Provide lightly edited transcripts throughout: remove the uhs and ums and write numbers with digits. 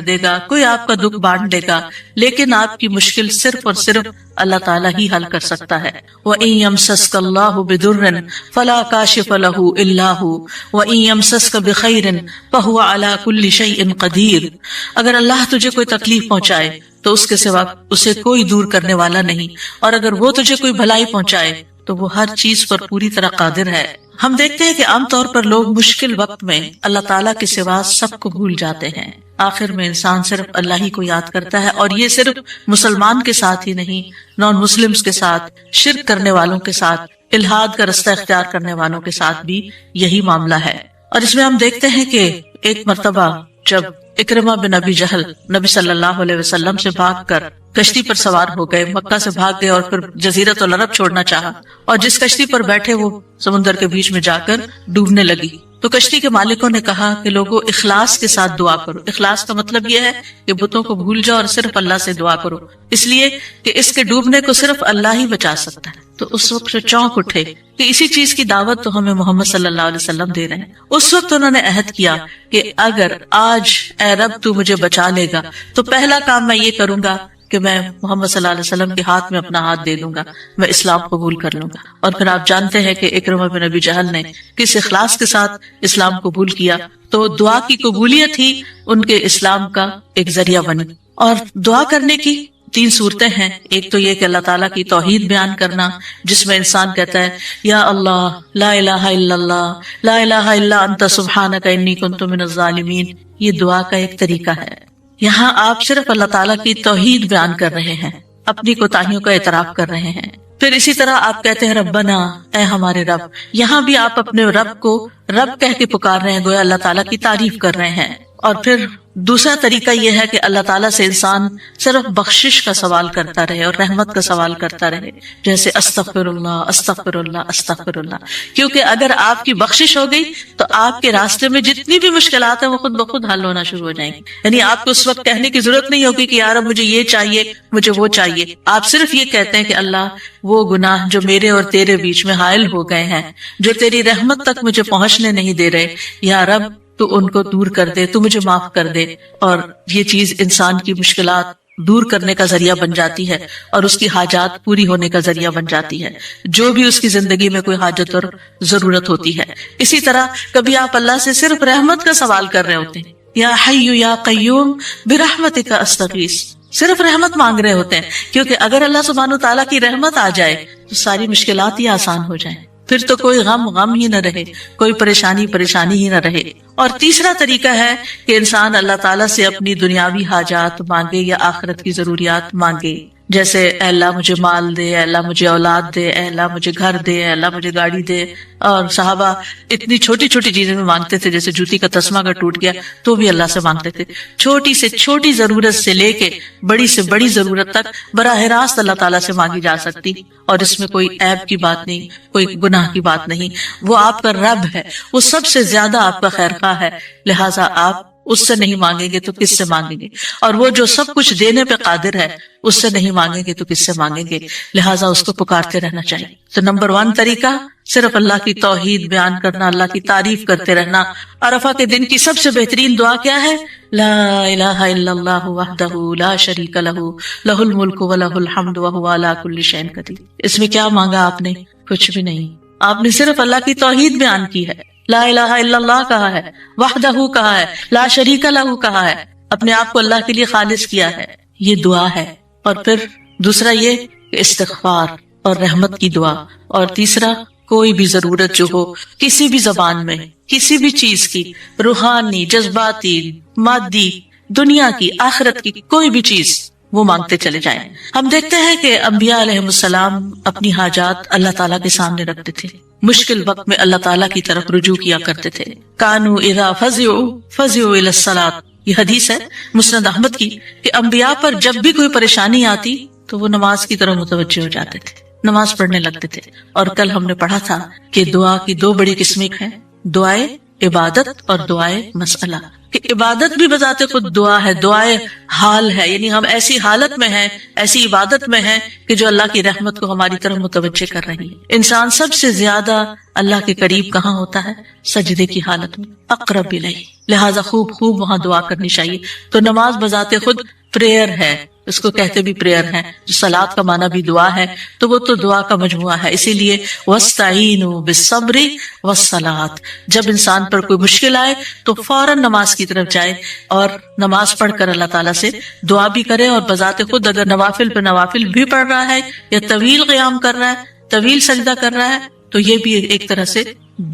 دے گا, کوئی آپ کا دکھ بانٹ دے گا, لیکن آپ کی مشکل صرف اور صرف اللہ تعالیٰ ہی حل کر سکتا ہے. وَإِن يَمْسَسْكَ اللَّهُ بِضُرٍّ فَلَا كَاشِفَ لَهُ إِلَّا هُوَ وَإِن يَمْسَسْكَ بِخَيْرٍ فَهُوَ عَلَى كُلِّ شَيْءٍ قَدِيرٌ. اگر اللہ تجھے کوئی تکلیف پہنچائے تو اس کے سوا اسے کوئی دور کرنے والا نہیں, اور اگر وہ تجھے کوئی بھلائی پہنچائے تو وہ ہر چیز پر پوری طرح قادر ہے. ہم دیکھتے ہیں کہ عام طور پر لوگ مشکل وقت میں اللہ تعالیٰ کے سوا سب کو بھول جاتے ہیں. آخر میں انسان صرف اللہ ہی کو یاد کرتا ہے, اور یہ صرف مسلمان کے ساتھ ہی نہیں, نان مسلمز کے ساتھ, شرک کرنے والوں کے ساتھ, الحاد کا رستہ اختیار کرنے والوں کے ساتھ بھی یہی معاملہ ہے. اور اس میں ہم دیکھتے ہیں کہ ایک مرتبہ جب اکرمہ بن ابی جہل نبی صلی اللہ علیہ وسلم سے بھاگ کر کشتی پر سوار ہو گئے, مکہ سے بھاگ گئے اور پھر جزیرۃ العرب چھوڑنا چاہا, اور جس کشتی پر بیٹھے وہ سمندر کے بیچ میں جا کر ڈوبنے لگی. تو کشتی کے مالکوں نے کہا کہ لوگوں اخلاص کے ساتھ دعا کرو. اخلاص کا مطلب یہ ہے کہ بتوں کو بھول جاؤ اور صرف اللہ سے دعا کرو, اس لیے کہ اس کے ڈوبنے کو صرف اللہ ہی بچا سکتا ہے. تو اس وقت سے چونک اٹھے کہ اسی چیز کی دعوت تو ہمیں محمد صلی اللہ علیہ وسلم دے رہے ہیں. اس وقت انہوں نے عہد کیا کہ اگر آج اے رب تو مجھے بچا لے گا تو پہلا کام میں یہ کروں گا کہ میں محمد صلی اللہ علیہ وسلم کے ہاتھ میں اپنا ہاتھ دے دوں گا, میں اسلام قبول کر لوں گا. اور پھر آپ جانتے ہیں کہ اکرمہ بن ابی جہل نے کس اخلاص کے ساتھ اسلام قبول کیا, تو دعا کی قبولیت ہی ان کے اسلام کا ایک ذریعہ بنی. اور دعا کرنے کی 3 صورتیں ہیں. ایک تو یہ کہ اللہ تعالیٰ کی توحید بیان کرنا, جس میں انسان کہتا ہے یا اللہ لا الہ الا اللہ لا الہ الا انت سبحانک انی کنت من الظالمین. یہ دعا کا ایک طریقہ ہے. یہاں آپ صرف اللہ تعالیٰ کی توحید بیان کر رہے ہیں, اپنی کوتاہیوں کا اعتراف کر رہے ہیں. پھر اسی طرح آپ کہتے ہیں ربنا, اے ہمارے رب. یہاں بھی آپ اپنے رب کو رب کہہ کے پکار رہے ہیں, گویا اللہ تعالیٰ کی تعریف کر رہے ہیں. اور پھر دوسرا طریقہ یہ ہے کہ اللہ تعالیٰ سے انسان صرف بخشش کا سوال کرتا رہے اور رحمت کا سوال کرتا رہے, جیسے استغفر اللہ استغفر اللہ استغفر اللہ. کیونکہ اگر آپ کی بخشش ہو گئی تو آپ کے راستے میں جتنی بھی مشکلات ہیں وہ خود بخود حل ہونا شروع ہو جائیں گی. یعنی آپ کو اس وقت کہنے کی ضرورت نہیں ہوگی کہ یار اب مجھے یہ چاہیے مجھے وہ چاہیے. آپ صرف یہ کہتے ہیں کہ اللہ وہ گناہ جو میرے اور تیرے بیچ میں حائل ہو گئے ہیں, جو تیری رحمت تک مجھے پہنچنے نہیں دے رہے, یا رب تو ان کو دور کر دے, تو مجھے معاف کر دے. اور یہ چیز انسان کی مشکلات دور کرنے کا ذریعہ بن جاتی ہے اور اس کی حاجات پوری ہونے کا ذریعہ بن جاتی ہے, جو بھی اس کی زندگی میں کوئی حاجت اور ضرورت ہوتی ہے. اسی طرح کبھی آپ اللہ سے صرف رحمت کا سوال کر رہے ہوتے ہیں, یا حی یا قیوم برحمتک استغیث, صرف رحمت مانگ رہے ہوتے ہیں, کیونکہ اگر اللہ سبحانہ تعالیٰ کی رحمت آ جائے تو ساری مشکلات ہی آسان ہو جائیں, پھر تو کوئی غم ہی نہ رہے, کوئی پریشانی ہی نہ رہے. اور تیسرا طریقہ ہے کہ انسان اللہ تعالیٰ سے اپنی دنیاوی حاجات مانگے یا آخرت کی ضروریات مانگے, جیسے اے اللہ مجھے مال دے, اے اللہ مجھے اولاد دے, اے اللہ مجھے گھر دے, اے اللہ مجھے گاڑی دے. اور صحابہ اتنی چھوٹی چھوٹی چیزیں بھی مانگتے تھے, جیسے جوتی کا تسمہ اگر ٹوٹ گیا تو بھی اللہ سے مانگتے تھے. چھوٹی سے چھوٹی ضرورت سے لے کے بڑی سے بڑی ضرورت تک براہ راست اللہ تعالیٰ سے مانگی جا سکتی, اور اس میں کوئی عیب کی بات نہیں, کوئی گناہ کی بات نہیں. وہ آپ کا رب ہے, وہ سب سے زیادہ آپ کا خیر خواہ ہے, لہٰذا آپ اس سے نہیں مانگیں گے تو کس سے مانگیں گے؟ اور وہ جو سب کچھ دینے پہ قادر ہے اس سے نہیں مانگیں گے تو کس سے مانگیں گے؟ لہٰذا اس کو پکارتے رہنا چاہیے. تو نمبر 1 طریقہ صرف اللہ کی توحید بیان کرنا, اللہ کی تعریف کرتے رہنا. عرفہ کے دن کی سب سے بہترین دعا کیا ہے؟ لا الہ الا اللہ وحدہ لا شریک لہ لہ الملک ولہ الحمد وہو علی کل شیء قدیر. اس میں کیا مانگا آپ نے؟ کچھ بھی نہیں. آپ نے صرف اللہ کی توحید بیان کی ہے, لا الہ الا اللہ کہا ہے, وحدہ کہا ہے, لا شریک لہ کہا ہے, اپنے آپ کو اللہ کے لیے خالص کیا ہے. یہ دعا ہے. اور پھر دوسرا یہ کہ استغفار اور رحمت کی دعا. اور تیسرا کوئی بھی ضرورت جو ہو کسی بھی زبان میں, کسی بھی چیز کی, روحانی, جذباتی, مادی, دنیا کی, آخرت کی, کوئی بھی چیز وہ مانگتے چلے جائیں. ہم دیکھتے ہیں کہ انبیاء علیہ السلام اپنی حاجات اللہ تعالیٰ کے سامنے رکھتے تھے, مشکل وقت میں اللہ تعالیٰ کی طرف رجوع کیا کرتے تھے. کانو اذا فزعوا الی الصلاۃ, یہ حدیث ہے مسند احمد کی, کہ انبیاء پر جب بھی کوئی پریشانی آتی تو وہ نماز کی طرف متوجہ ہو جاتے تھے, نماز پڑھنے لگتے تھے. اور کل ہم نے پڑھا تھا کہ دعا کی 2 بڑی قسمیں ہیں, دعائے عبادت اور دعائے مسئلہ، کہ عبادت بھی بذات خود دعا ہے، دعائے حال ہے، یعنی ہم ایسی حالت میں ہیں، ایسی عبادت میں ہیں کہ جو اللہ کی رحمت کو ہماری طرف متوجہ کر رہی ہے۔ انسان سب سے زیادہ اللہ کے قریب کہاں ہوتا ہے؟ سجدے کی حالت میں، اقرب الیہ، لہٰذا خوب خوب وہاں دعا کرنی چاہیے۔ تو نماز بذات خود پریئر ہے، اس کو کہتے بھی پریئر ہے، جو صلاۃ کا معنی بھی دعا ہے، تو وہ تو دعا کا مجموعہ ہے۔ اسی لیے وَاسْتَعِینُوا بِالصَّبْرِ وَالصَّلَاةِ، جب انسان پر کوئی مشکل آئے تو فوراً نماز کی طرف جائے اور نماز پڑھ کر اللہ تعالیٰ سے دعا بھی کرے، اور بذات خود اگر نوافل پہ نوافل بھی پڑھ رہا ہے یا طویل قیام کر رہا ہے، طویل سجدہ کر رہا ہے، تو یہ بھی ایک طرح سے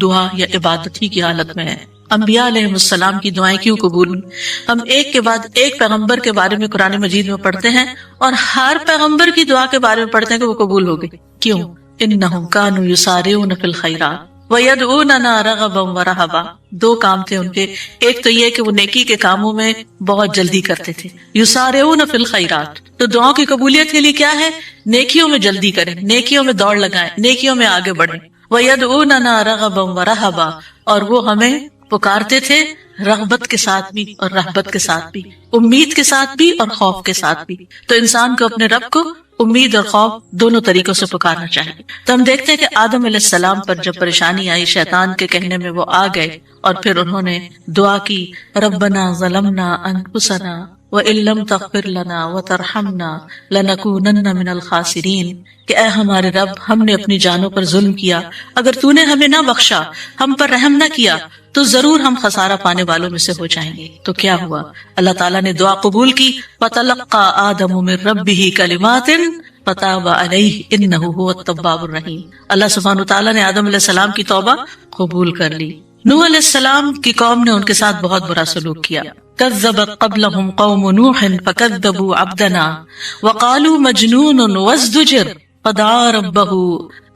دعا یا عبادت ہی کی حالت میں ہے۔ انبیاء علیہ السلام کی دعائیں کیوں قبول ہوئی؟ ہم ایک کے بعد ایک پیغمبر کے بارے میں قرآن مجید میں پڑھتے ہیں، اور ہر پیغمبر کی دعا کے بارے میں پڑھتے ہیں کہ وہ قبول ہو گئی۔ کیوں؟ انہم کانوا یسارعون فی الخیرات ویدعوننا رغبا ورہبا۔ دو کام تھے ان کے، ایک تو یہ کہ وہ نیکی کے کاموں میں بہت جلدی کرتے تھے، یسارعون فی الخیرات، تو دعاؤں کی قبولیت کے لیے کیا ہے؟ نیکیوں میں جلدی کریں، نیکیوں میں دوڑ لگائیں، نیکیوں میں آگے بڑھیں۔ ویدعوننا رغبا ورہبا، اور وہ ہمیں پکارتے تھے رغبت کے ساتھ بھی اور رہبت کے ساتھ بھی، امید کے ساتھ بھی اور خوف کے ساتھ بھی۔ تو انسان کو اپنے رب کو امید اور خوف دونوں طریقوں سے پکارنا چاہیے۔ تو ہم دیکھتے ہیں کہ آدم علیہ السلام پر جب پریشانی آئی، شیطان کے کہنے میں وہ آ گئے، اور پھر انہوں نے دعا کی، ربنا ظلمنا انفسنا وَإِن لَّمْ تَغْفِرْ لَنَا وَتَرْحَمْنَا لَنَكُونَنَّ مِنَ الْخَاسِرِينَ، کہ اے ہمارے رب، ہم نے اپنی جانوں پر ظلم کیا، اگر تو نے ہمیں نہ بخشا، ہم پر رحم نہ کیا، تو ضرور ہم خسارہ پانے والوں میں سے ہو جائیں گے۔ تو کیا ہوا؟ اللہ تعالیٰ نے دعا قبول کی، فَتَلَقَّىٰ آدَمُ مِن رَّبِّهِ كَلِمَاتٍ فَتَابَ عَلَيْهِ إِنَّهُ هُوَ التَّوَّابُ الرَّحِيمُ۔ اللہ سبحانہ تعالیٰ نے آدم علیہ السلام کی توبہ قبول کر لی۔ نوح علیہ السلام کی قوم نے ان کے ساتھ بہت برا سلوک کیا۔ كذبت قبلهم قوم نوح فكذبوا عبدنا وقالوا مجنون وازدجر فدعا ربه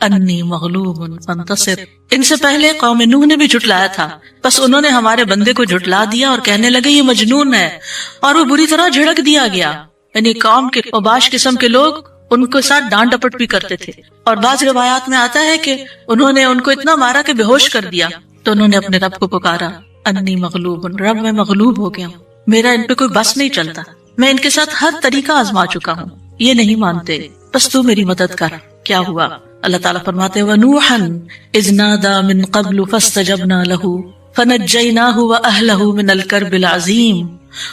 انی مغلوب فانتصر۔ ان سے پہلے قوم نوح نے بھی جھٹلایا تھا، بس انہوں نے ہمارے بندے کو جھٹلا دیا اور کہنے لگے یہ مجنون ہے، اور وہ بری طرح جھڑک دیا گیا۔ یعنی قوم کے اوباش قسم کے لوگ ان کے ساتھ ڈانٹ ڈپٹ بھی کرتے تھے، اور بعض روایات میں آتا ہے کہ انہوں نے ان کو اتنا مارا کہ بے ہوش کر دیا۔ تو انہوں نے اپنے رب کو پکارا، انی مغلوب، رب میں مغلوب ہو گیا ہوں، میرا ان پہ کوئی بس نہیں چلتا، میں ان کے ساتھ ہر طریقہ آزما چکا ہوں، یہ نہیں مانتے، بس تو میری مدد کر۔ کیا ہوا؟ اللہ تعالیٰ فرماتے وَنُوحًا إِذْ نَادَىٰ مِن قَبْلُ فَاسْتَجَبْنَا لَهُ فَنَجَّيْنَاهُ وَأَهْلَهُ مِنَ الْكَرْبِ الْعَظِيمِ۔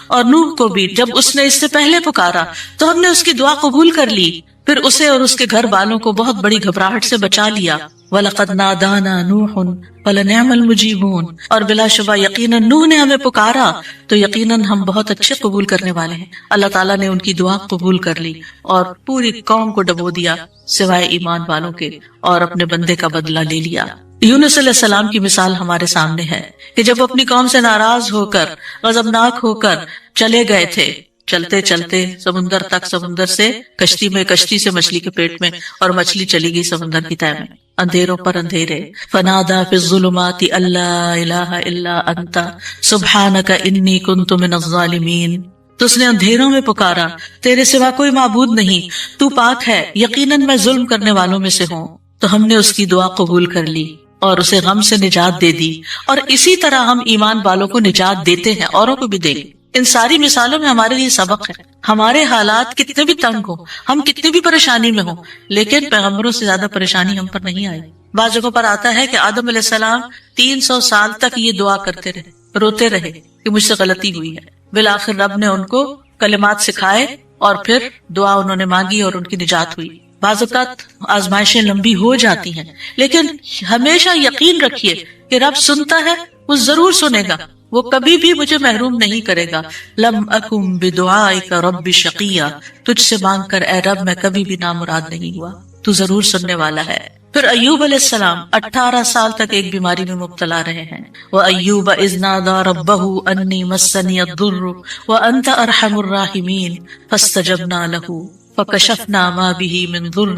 اور نوح کو بھی جب اس نے اس سے پہلے پکارا تو ہم نے اس کی دعا قبول کر لی، پھر اسے اور اس کے گھر والوں کو بہت بڑی گھبراہٹ سے بچا لیا۔ وَلَقَدْ نَادَانَا نُوحٌ فَلَنِعْمَ الْمُجِيبُونَ، اور بلا شبہ یقیناً نوح نے ہمیں پکارا تو یقیناً ہم بہت اچھے قبول کرنے والے ہیں۔ اللہ تعالیٰ نے ان کی دعا قبول کر لی اور پوری قوم کو ڈبو دیا سوائے ایمان والوں کے، اور اپنے بندے کا بدلہ لے لیا۔ یونس علیہ السلام کی مثال ہمارے سامنے ہے کہ جب اپنی قوم سے ناراض ہو کر، غضبناک ہو کر چلے گئے تھے، چلتے چلتے سمندر تک، سمندر سے کشتی میں، کشتی سے مچھلی کے پیٹ میں، اور مچھلی چلی گئی سمندر کی تہہ میں، اندھیروں پر اندھیرے۔ فنادا فی الظلمات الا الہ الا انت سبحانک انی کنت من الظالمین۔ تو اس نے اندھیروں میں پکارا، تیرے سوا کوئی معبود نہیں، تو پاک ہے، یقیناً میں ظلم کرنے والوں میں سے ہوں۔ تو ہم نے اس کی دعا قبول کر لی اور اسے غم سے نجات دے دی، اور اسی طرح ہم ایمان والوں کو نجات دیتے ہیں، اوروں کو بھی دیں گے۔ ان ساری مثالوں میں ہمارے لیے سبق ہے، ہمارے حالات کتنے بھی تنگ ہوں، ہم کتنی بھی پریشانی میں ہوں، لیکن پیغمبروں سے زیادہ پریشانی ہم پر نہیں آئی۔ بعض جگہوں پر آتا ہے کہ آدم علیہ السلام 300 سال تک یہ دعا کرتے رہے، روتے رہے کہ مجھ سے غلطی ہوئی ہے۔ بالآخر رب نے ان کو کلمات سکھائے اور پھر دعا انہوں نے مانگی اور ان کی نجات ہوئی۔ بعض اوقات آزمائشیں لمبی ہو جاتی ہیں، لیکن ہمیشہ یقین رکھیے کہ رب سنتا ہے، وہ ضرور سنے گا، وہ کبھی بھی مجھے محروم نہیں کرے گا۔ لم اکم بدعائک رب شقیہ، تجھ سے مانگ کر اے رب میں کبھی بھی نامراد نہیں ہوا، تو ضرور سننے والا ہے۔ پھر ایوب علیہ السلام 18 سال تک ایک بیماری میں مبتلا رہے ہیں۔ وَأَيُّوبَ إِذْ نَادَىٰ رَبَّهُ أَنِّي مَسَّنِيَ الضُّرُّ وَأَنْتَ أَرْحَمُ الرَّاحِمِينَ فَاسْتَجَبْنَا لَهُ فَكَشَفْنَا مَا بِهِ مِنْ ضُرٍّ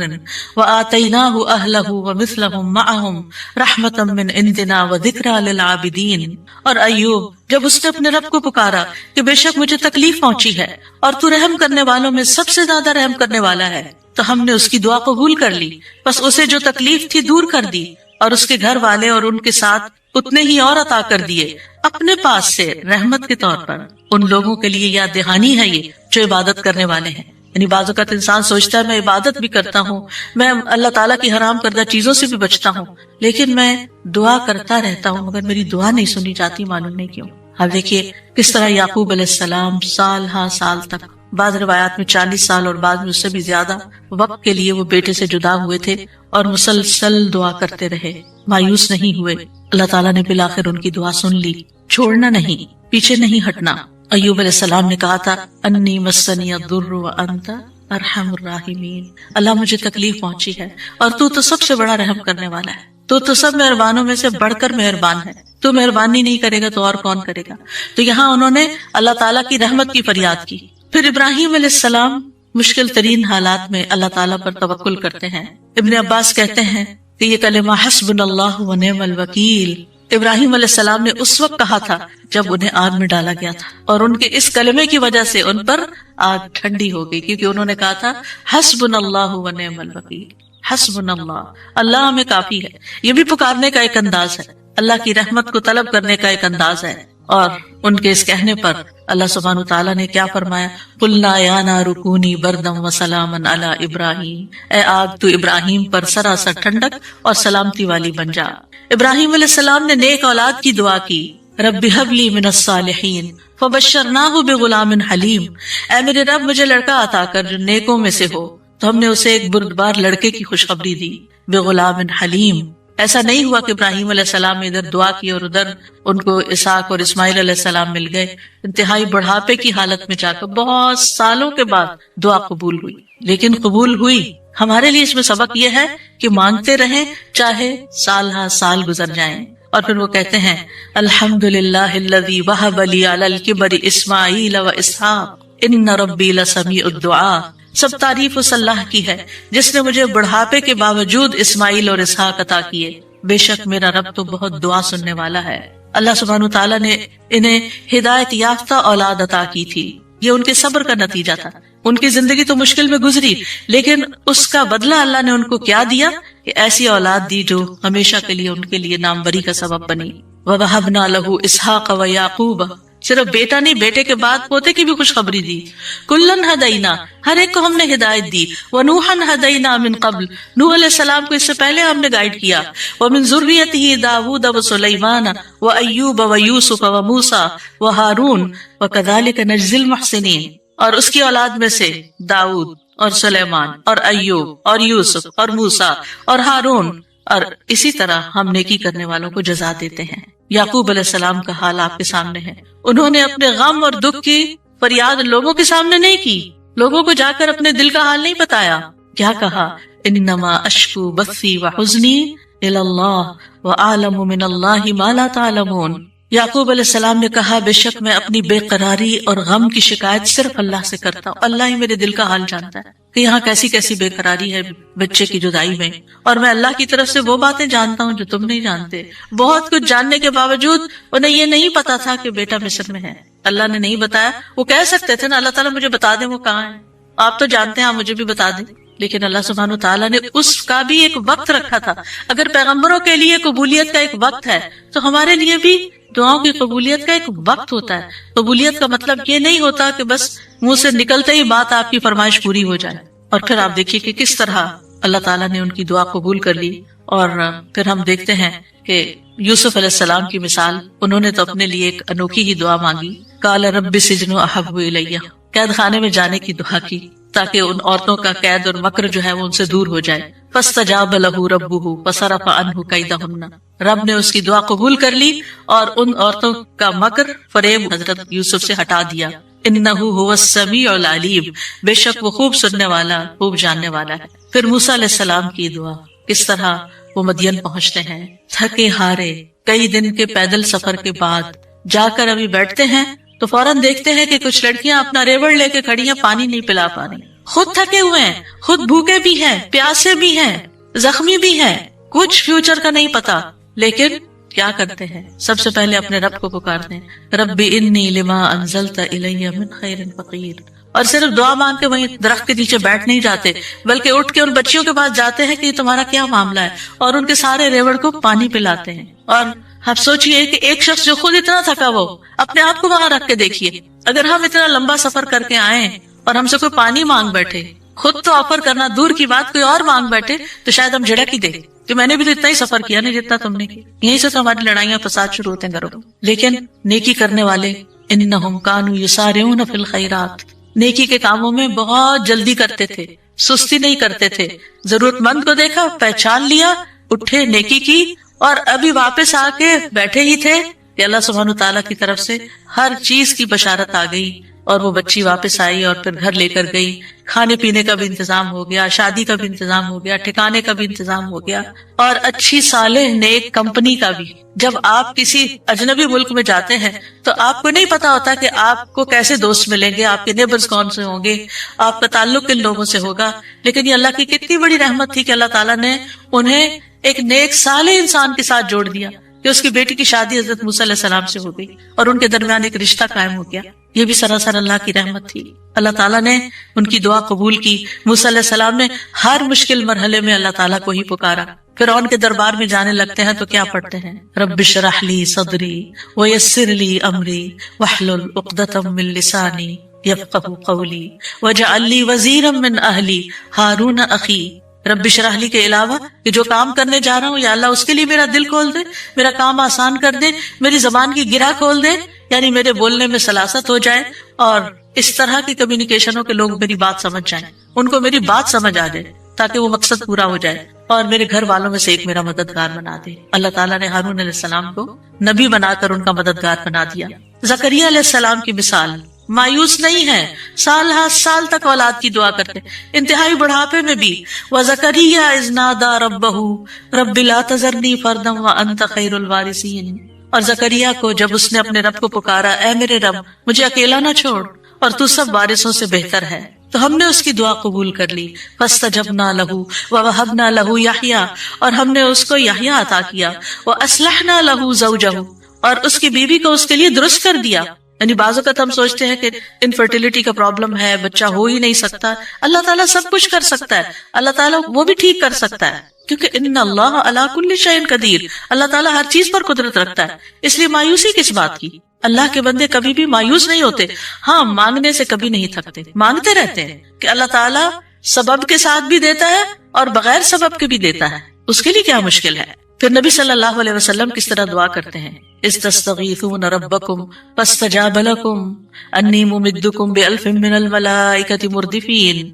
وَآتَيْنَاهُ أَهْلَهُ وَمِثْلَهُمْ مَعَهُمْ رَحْمَةً مِنْ عِنْدِنَا وَذِكْرَىٰ لِلْعَابِدِينَ۔ اور ایوب جب اس نے اپنے رب کو پکارا کہ بے شک مجھے تکلیف پہنچی ہے اور تو رحم کرنے والوں میں سب سے زیادہ رحم کرنے والا ہے، تو ہم نے اس کی دعا قبول کر لی، بس اسے جو تکلیف تھی دور کر دی، اور اس کے گھر والے اور ان کے ساتھ اتنے ہی اور عطا کر دیے اپنے پاس سے رحمت کے طور پر. ان لوگوں کے لیے یاد دہانی ہے یہ جو عبادت کرنے والے ہیں. یعنی بعض اوقات انسان سوچتا ہے میں عبادت بھی کرتا ہوں, میں اللہ تعالیٰ کی حرام کردہ چیزوں سے بھی بچتا ہوں, لیکن میں دعا کرتا رہتا ہوں مگر میری دعا نہیں سنی جاتی, معلوم نہیں کیوں. اب دیکھیے کس طرح یعقوب علیہ السلام سال ہاں سال تک, بعض روایات میں 40 سال اور بعض میں اس سے بھی زیادہ وقت کے لیے وہ بیٹے سے جدا ہوئے تھے اور مسلسل دعا کرتے رہے, مایوس نہیں ہوئے. اللہ تعالیٰ نے بالآخر ان کی دعا سن لی. چھوڑنا نہیں, پیچھے نہیں ہٹنا. ایوب علیہ السلام نے کہا تھا انی مسنی الضر وانت ارحم الراحمین, اللہ مجھے تکلیف پہنچی ہے اور تو سب سے بڑا رحم کرنے والا ہے, تو سب مہربانوں میں سے بڑھ کر مہربان ہے, تو مہربانی نہیں کرے گا تو اور کون کرے گا. تو یہاں انہوں نے اللہ تعالیٰ کی رحمت کی فریاد کی. پھر ابراہیم علیہ السلام مشکل ترین حالات میں اللہ تعالیٰ پر توکل کرتے ہیں. ابن عباس کہتے ہیں کہ یہ کلمہ حسبنا اللہ ونعم الوکیل ابراہیم علیہ السلام نے اس وقت کہا تھا جب انہیں آگ میں ڈالا گیا تھا, اور ان کے اس کلمے کی وجہ سے ان پر آگ ٹھنڈی ہو گئی, کیونکہ انہوں نے کہا تھا حسبنا اللہ ونعم الوکیل, حسبنا اللہ, اللہ ہمیں کافی ہے. یہ بھی پکارنے کا ایک انداز ہے, اللہ کی رحمت کو طلب کرنے کا ایک انداز ہے. اور ان کے اس کہنے پر اللہ سبحانہ تعالیٰ نے کیا فرمایا, قلنا یا نار کونی بردم وسلاما علی ابراہیم, اے آگ تو ابراہیم پر سراسر ٹھنڈک اور سلامتی والی بن جا. ابراہیم علیہ السلام نے نیک اولاد کی دعا کی, رب ہب لی من الصالحین فبشرناہ بغلام حلیم, اے میرے رب مجھے لڑکا عطا کر جو نیکوں میں سے ہو. تو ہم نے اسے ایک بردبار لڑکے کی خوشخبری دی, بغلام حلیم. ایسا نہیں ہوا کہ ابراہیم علیہ السلام نے ادھر دعا کی اور ادھر ان کو اسحاق اور اسماعیل علیہ السلام مل گئے. انتہائی بڑھاپے کی حالت میں جا کر بہت سالوں کے بعد دعا قبول ہوئی, لیکن قبول ہوئی. ہمارے لیے اس میں سبق یہ ہے کہ مانگتے رہیں چاہے سال ہاں سال گزر جائیں. اور پھر وہ کہتے ہیں الحمدللہ الذی وہب لی علی الکبر اسماعیل و اسحاق ان ربی لسمیع الدعاء. سب تعریف اس اللہ کی ہے جس نے مجھے بڑھاپے کے باوجود اسماعیل اور اسحاق عطا کیے, بے شک میرا رب تو بہت دعا سننے والا ہے. اللہ سبحانہ تعالیٰ نے انہیں ہدایت یافتہ اولاد عطا کی تھی. یہ ان کے صبر کا نتیجہ تھا. ان کی زندگی تو مشکل میں گزری, لیکن اس کا بدلہ اللہ نے ان کو کیا دیا کہ ایسی اولاد دی جو ہمیشہ کے لیے ان کے لیے ناموری کا سبب بنی. وَوَهَبْنَا لَهُ إِسْحَاقَ وَيَعْقُوبَ, صرف بیٹا نہیں بیٹے کے بعد پوتے کی بھی خوشخبری دی. کلن ہدینا, ہر ایک کو ہم نے ہدایت دی. ونوحن ہدینا من قبل, نوح علیہ السلام کو اس سے پہلے ہم نے گائیڈ کیا. ومن ذریتہ داود وسلیمان وایوب ویوسف وموسیٰ وہارون وکذالک نجزی المحسنین, اور اس کی اولاد میں سے داؤد اور سلیمان اور ایوب اور یوسف اور موسیٰ اور ہارون, اور اسی طرح ہم نیکی کرنے والوں کو جزا دیتے ہیں. یعقوب علیہ السلام کا حال آپ کے سامنے ہے. انہوں نے اپنے غم اور دکھ کی فریاد لوگوں کے سامنے نہیں کی, لوگوں کو جا کر اپنے دل کا حال نہیں بتایا. کیا کہا, انما اشکو بثی وحزنی الی اللہ واعلم من اللہ ما لا تعلمون. یعقوب علیہ السلام نے کہا بے شک میں اپنی بے قراری اور غم کی شکایت صرف اللہ سے کرتا ہوں, اللہ ہی میرے دل کا حال جانتا ہے کہ یہاں کیسی کیسی بے قراری ہے بچے کی جدائی میں, اور میں اللہ کی طرف سے وہ باتیں جانتا ہوں جو تم نہیں جانتے. بہت کچھ جاننے کے باوجود انہیں یہ نہیں پتا تھا کہ بیٹا مصر میں ہے. اللہ نے نہیں بتایا. وہ کہہ سکتے تھے نا اللہ تعالیٰ مجھے بتا دیں وہ کہاں ہے, آپ تو جانتے ہیں آپ مجھے بھی بتا دیں, لیکن اللہ سبحانہ تعالیٰ نے اس کا بھی ایک وقت رکھا تھا. اگر پیغمبروں کے لیے قبولیت کا ایک وقت ہے تو ہمارے لیے بھی دعاؤں کی قبولیت کا ایک وقت ہوتا ہے. قبولیت کا مطلب یہ نہیں ہوتا کہ بس منہ سے نکلتے ہی بات آپ کی فرمائش پوری ہو جائے. اور پھر آپ دیکھیے کہ کس طرح اللہ تعالیٰ نے ان کی دعا قبول کر لی. اور پھر ہم دیکھتے ہیں کہ یوسف علیہ السلام کی مثال, انہوں نے تو اپنے لیے ایک انوکھی ہی دعا مانگی. قال رب السجن احب الی, قید خانے میں جانے کی دعا کی تاکہ ان عورتوں کا قید اور مکر جو ہے وہ ان سے دور ہو جائے. فاستجاب له ربه فصرف عنه كيدهن, رب نے اس کی دعا قبول کر لی اور ان عورتوں کا مکر فریب حضرت یوسف سے ہٹا دیا. انہ هو السمیع العلیم, بے شک وہ خوب سننے والا خوب جاننے والا ہے. پھر موسیٰ علیہ السلام کی دعا, کس طرح وہ مدین پہنچتے ہیں تھکے ہارے, کئی دن کے پیدل سفر کے بعد جا کر ابھی بیٹھتے ہیں تو فوراً دیکھتے ہیں کہ کچھ لڑکیاں اپنا ریوڑ لے کے کھڑی ہیں, پانی نہیں پلا پا رہی. خود تھکے ہوئے ہیں, خود بھوکے بھی ہیں, پیاسے بھی ہیں, زخمی بھی ہیں, کچھ فیوچر کا نہیں پتا, لیکن کیا کرتے ہیں, سب سے پہلے اپنے رب کو پکارتے ہیں رب انی لما انزلت الی من خیر فقیر. اور صرف دعا مانگ کے وہیں درخت کے نیچے بیٹھ نہیں جاتے, بلکہ اٹھ کے ان بچیوں کے پاس جاتے ہیں کہ تمہارا کیا معاملہ ہے, اور ان کے سارے ریوڑ کو پانی پلاتے ہیں. اور آپ سوچئے کہ ایک شخص جو خود اتنا تھکا ہو اپنے آپ کو وہاں رکھ کے دیکھیے. اگر ہم اتنا لمبا سفر کر کے آئیں اور ہم سے کوئی پانی مانگ بیٹھے, خود تو آفر کرنا دور کی بات, کوئی اور مانگ بیٹھے تو شاید ہم جھڑک ہی دیں کہ میں نے بھی تو اتنا ہی سفر کیا نہیں جتنا تم نے کیا. یہیں سے تو ہماری لڑائیاں فساد شروع ہوتے ہیں گھروں میں. لیکن نیکی کرنے والے انہم کانوا یسارعون فی الخیرات, نیکی کے کاموں میں بہت جلدی کرتے تھے, سستی نہیں کرتے تھے. ضرورت مند کو دیکھا, پہچان لیا, اٹھے, نیکی کی, اور ابھی واپس آ کے بیٹھے ہی تھے کہ اللہ سبحانہ تعالیٰ کی طرف سے ہر چیز کی بشارت آ گئی, اور وہ بچی واپس آئی اور پھر گھر لے کر گئی. کھانے پینے کا بھی انتظام ہو گیا, شادی کا بھی انتظام ہو گیا, ٹھکانے کا بھی انتظام ہو گیا, اور اچھی صالح نیک کمپنی کا بھی. جب آپ کسی اجنبی ملک میں جاتے ہیں تو آپ کو نہیں پتا ہوتا کہ آپ کو کیسے دوست ملیں گے, آپ کے نیبرز کون سے ہوں گے, آپ کا تعلق کن لوگوں سے ہوگا. لیکن یہ اللہ کی کتنی بڑی رحمت تھی کہ اللہ تعالیٰ نے انہیں ایک نیک صالح انسان کے ساتھ جوڑ دیا کہ اس کی بیٹی کی شادی حضرت موسیٰ علیہ السلام سے ہو گئی اور ان کے درمیان ایک رشتہ قائم ہو گیا. یہ بھی سراسر اللہ کی رحمت تھی. اللہ تعالیٰ نے ان کی دعا قبول کی. موسیٰ علیہ السلام نے ہر مشکل مرحلے میں اللہ تعالیٰ کو ہی پکارا. فرعون کے دربار میں جانے لگتے ہیں تو کیا پڑھتے ہیں, رب اشرح لی صدری ویسر لی امری واحلل عقدۃ من لسانی یفقہوا قولی واجعل لی وزیرا من اہلی ہارون اخی. رب اشرح لی کے علاوہ کہ جو کام کرنے جا رہا ہوں یا اللہ اس کے لیے میرا دل کھول دے, میرا کام آسان کر دے, میری زبان کی گرہ کھول دے, یعنی میرے بولنے میں سلاست ہو جائے, اور اس طرح کی کمیونیکیشن ہو کہ لوگ میری بات سمجھ جائیں, ان کو میری بات سمجھ آ جائے تاکہ وہ مقصد پورا ہو جائے, اور میرے گھر والوں میں سے ایک میرا مددگار بنا دے. اللہ تعالیٰ نے ہارون علیہ السلام کو نبی بنا کر ان کا مددگار بنا دیا. زکریا علیہ السلام کی مثال, مایوس نہیں ہے, سال ہر سال تک اولاد کی دعا کرتے, انتہائی بڑھاپے میں بھی. وَزَكَرِيَّا إِذْ نَادَىٰ رَبَّهُ رَبِّ لَا تَذَرْنِي فَرْدًا وَأَنْتَ خَيْرُ الْوَارِثِينَ. اور زکریا کو جب اس نے اپنے رب کو پکارا, اے میرے رب مجھے اکیلا نہ چھوڑ اور تو سب وارثوں سے بہتر ہے, تو ہم نے اس کی دعا قبول کر لی. فَاسْتَجَبْنَا لَهُ وَوَهَبْنَا لَهُ يَحْيَىٰ, اور ہم نے اس کو یحییٰ عطا کیا. وَأَصْلَحْنَا لَهُ زَوْجَهُ, اور اس کی بیوی کو اس کے لیے درست کر دیا. یعنی بعض اوقات ہم سوچتے ہیں کہ انفرٹیلٹی کا پرابلم ہے, بچہ ہو ہی نہیں سکتا. اللہ تعالیٰ سب کچھ کر سکتا ہے, اللہ تعالیٰ وہ بھی ٹھیک کر سکتا ہے, کیونکہ ان اللہ علی کل شیء قدیر, اللہ تعالیٰ ہر چیز پر قدرت رکھتا ہے. اس لیے مایوسی کس بات کی, اللہ کے بندے کبھی بھی مایوس نہیں ہوتے. ہاں, مانگنے سے کبھی نہیں تھکتے, مانگتے رہتے ہیں کہ اللہ تعالیٰ سبب کے ساتھ بھی دیتا ہے اور بغیر سبب کے بھی دیتا ہے, اس کے لیے کیا مشکل ہے. پھر نبی صلی اللہ علیہ وسلم کس طرح دعا کرتے ہیں, استستغیثون ربکم فاستجاب لکم انی ممدکم بألف من الملائکۃ مردفین.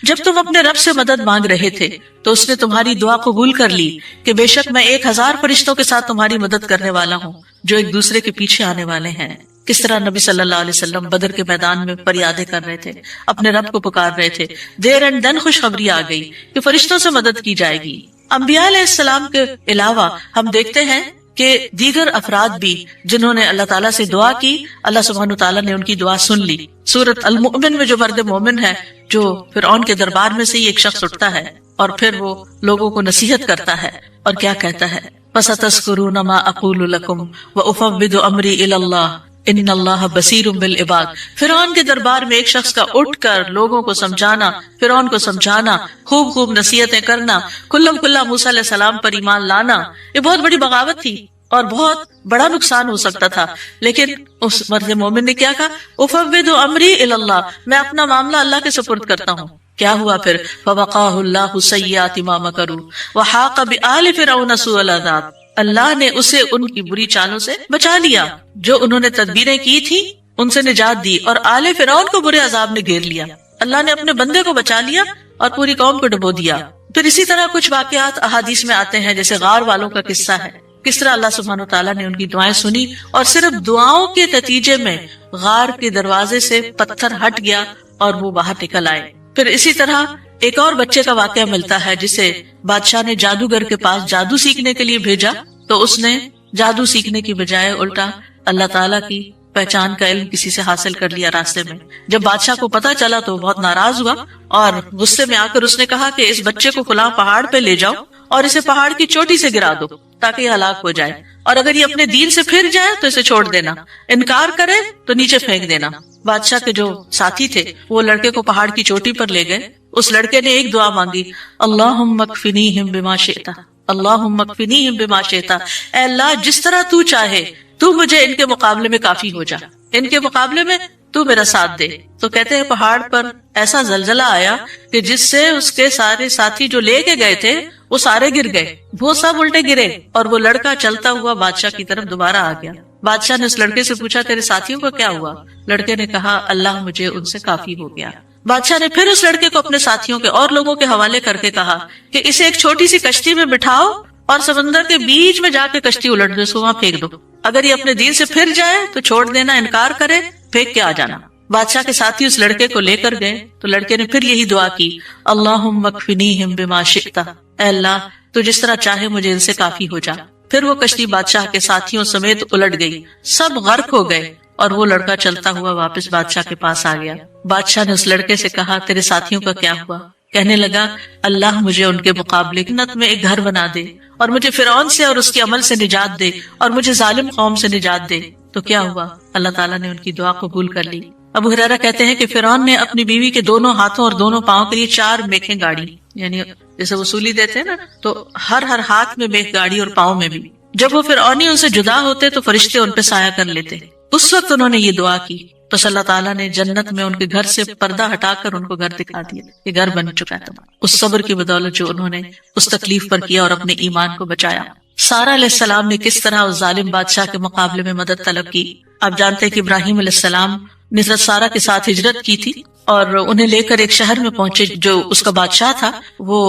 جب تم اپنے رب سے مدد مانگ رہے تھے تو اس نے تمہاری دعا قبول کر لی کہ بے شک میں 1000 فرشتوں کے ساتھ تمہاری مدد کرنے والا ہوں جو ایک دوسرے کے پیچھے آنے والے ہیں. کس طرح نبی صلی اللہ علیہ وسلم بدر کے میدان میں فریادیں کر رہے تھے, اپنے رب کو پکار رہے تھے. دیر اینڈ دن خوشخبری آ گئی کہ فرشتوں سے مدد کی جائے گی. انبیاء علیہ السلام کے علاوہ ہم دیکھتے ہیں کہ دیگر افراد بھی جنہوں نے اللہ تعالیٰ سے دعا کی, اللہ سبحانہ تعالیٰ نے ان کی دعا سن لی. سورۃ المؤمن میں جو مرد مومن ہے, جو فرعون کے دربار میں سے ہی ایک شخص اٹھتا ہے اور پھر وہ لوگوں کو نصیحت کرتا ہے, اور کیا کہتا ہے, فَسَتَذْكُرُونَ مَا أَقُولُ لَكُمْ وَأُفَوِّضُ أَمْرِي إِلَى اللَّهِ ان اللہ بصیر بالعباد. فرعون کے دربار میں ایک شخص کا اٹھ کر لوگوں کو سمجھانا, فرعون کو سمجھانا, خوب خوب نصیحتیں کرنا, کلم کلا موسیٰ علیہ السلام پر ایمان لانا, یہ بہت بڑی بغاوت تھی اور بہت بڑا نقصان ہو سکتا تھا. لیکن اس مرد مومن نے کیا کہا, افوض امری الی اللہ, میں اپنا معاملہ اللہ کے سپرد کرتا ہوں. کیا ہوا پھر, فوقاہ اللہ سیئات ما مکروا وحاق بآل فرعون سوء العذاب, اللہ نے اسے ان کی بری چالوں سے بچا لیا جو انہوں نے تدبیریں کی تھی, ان سے نجات دی, اور آل فرعون کو برے عذاب نے گھیر لیا. اللہ نے اپنے بندے کو بچا لیا اور پوری قوم کو ڈبو دیا. پھر اسی طرح کچھ واقعات احادیث میں آتے ہیں, جیسے غار والوں کا قصہ ہے, کس طرح اللہ سبحانہ تعالیٰ نے ان کی دعائیں سنی اور صرف دعاؤں کے نتیجے میں غار کے دروازے سے پتھر ہٹ گیا اور وہ باہر نکل آئے. پھر اسی طرح ایک اور بچے کا واقعہ ملتا ہے جسے بادشاہ نے جادوگر کے پاس جادو سیکھنے کے لیے بھیجا, تو اس نے جادو سیکھنے کی بجائے الٹا اللہ تعالیٰ کی پہچان کا علم کسی سے حاصل کر لیا راستے میں. جب بادشاہ کو پتا چلا تو بہت ناراض ہوا اور غصے میں آ کر اس نے کہا کہ اس بچے کو فلاں پہاڑ پہ لے جاؤ اور اسے پہاڑ کی چوٹی سے گرا دو تاکہ یہ ہلاک ہو جائے, اور اگر یہ اپنے دین سے پھر جائے تو اسے چھوڑ دینا, انکار کرے تو نیچے پھینک دینا. بادشاہ کے جو ساتھی تھے وہ لڑکے کو پہاڑ کی چوٹی پر لے گئے. اس لڑکے نے ایک دعا مانگی, اللہم اکفنیہم بما شئت, اللہم اکفنیہم بما شئت، اے اللہ جس طرح تو چاہے تو مجھے ان کے مقابلے میں کافی ہو جا، ان کے مقابلے میں تو میرا ساتھ دے۔ تو کہتے ہیں پہاڑ پر ایسا زلزلہ آیا کہ جس سے اس کے سارے ساتھی جو لے کے گئے تھے وہ سارے گر گئے، وہ سب الٹے گرے، اور وہ لڑکا چلتا ہوا بادشاہ کی طرف دوبارہ آ گیا۔ بادشاہ نے اس لڑکے سے پوچھا تیرے ساتھیوں کا کیا ہوا؟ لڑکے نے کہا اللہ مجھے ان سے کافی ہو گیا۔ بادشاہ نے پھر اس لڑکے کو اپنے ساتھیوں کے اور لوگوں کے حوالے کر کے کہا کہ اسے ایک چھوٹی سی کشتی میں بٹھاؤ اور سمندر کے بیچ میں جا کے کشتی الٹ دو، اس کو وہاں پھینک دو، اگر یہ اپنے دین سے پھر جائے تو چھوڑ دینا، انکار کرے پھینک کے آ جانا۔ بادشاہ کے ساتھی اس لڑکے کو لے کر گئے تو لڑکے نے پھر یہی دعا کی، اللہم اکفنیہم بما شئت، اے اللہ تو جس طرح چاہے مجھے ان سے کافی ہو جا۔ پھر وہ کشتی بادشاہ کے ساتھیوں سمیت الٹ گئی، سب غرق ہو گئے، اور وہ لڑکا چلتا ہوا واپس بادشاہ کے پاس آ گیا۔ بادشاہ نے اس لڑکے سے کہا تیرے ساتھیوں کا کیا ہوا؟ کہنے لگا اللہ مجھے ان کے مقابلے جنت میں ایک گھر بنا دے، اور مجھے فرعون سے اور اس کے عمل سے نجات دے، اور مجھے ظالم قوم سے نجات دے۔ تو کیا ہوا؟ اللہ تعالیٰ نے ان کی دعا قبول کر لی۔ ابو ہریرہ کہتے ہیں کہ فرعون نے اپنی بیوی کے دونوں ہاتھوں اور دونوں پاؤں کے لیے 4 میخیں گاڑی، یعنی جیسے وصولی دیتے ہیں نا، تو ہر ہاتھ میں میخ گاڑی اور پاؤں میں بھی۔ جب وہ فرعونی ان سے جدا ہوتے تو فرشتے ان پہ سایہ کر لیتے۔ اس وقت انہوں نے یہ دعا کی، بس اللہ تعالیٰ نے جنت میں ان کے گھر سے پردہ ہٹا کر ان کو گھر دکھا دیا، یہ گھر بن چکا ہے تمہارا، اس صبر کی بدولت جو انہوں نے اس تکلیف پر کیا اور اپنے ایمان کو بچایا۔ سارہ علیہ السلام نے کس طرح اس ظالم بادشاہ کے مقابلے میں مدد طلب کی۔ آپ جانتے ہیں کہ ابراہیم علیہ السلام نے حضرت سارہ کے ساتھ ہجرت کی تھی اور انہیں لے کر ایک شہر میں پہنچے، جو اس کا بادشاہ تھا وہ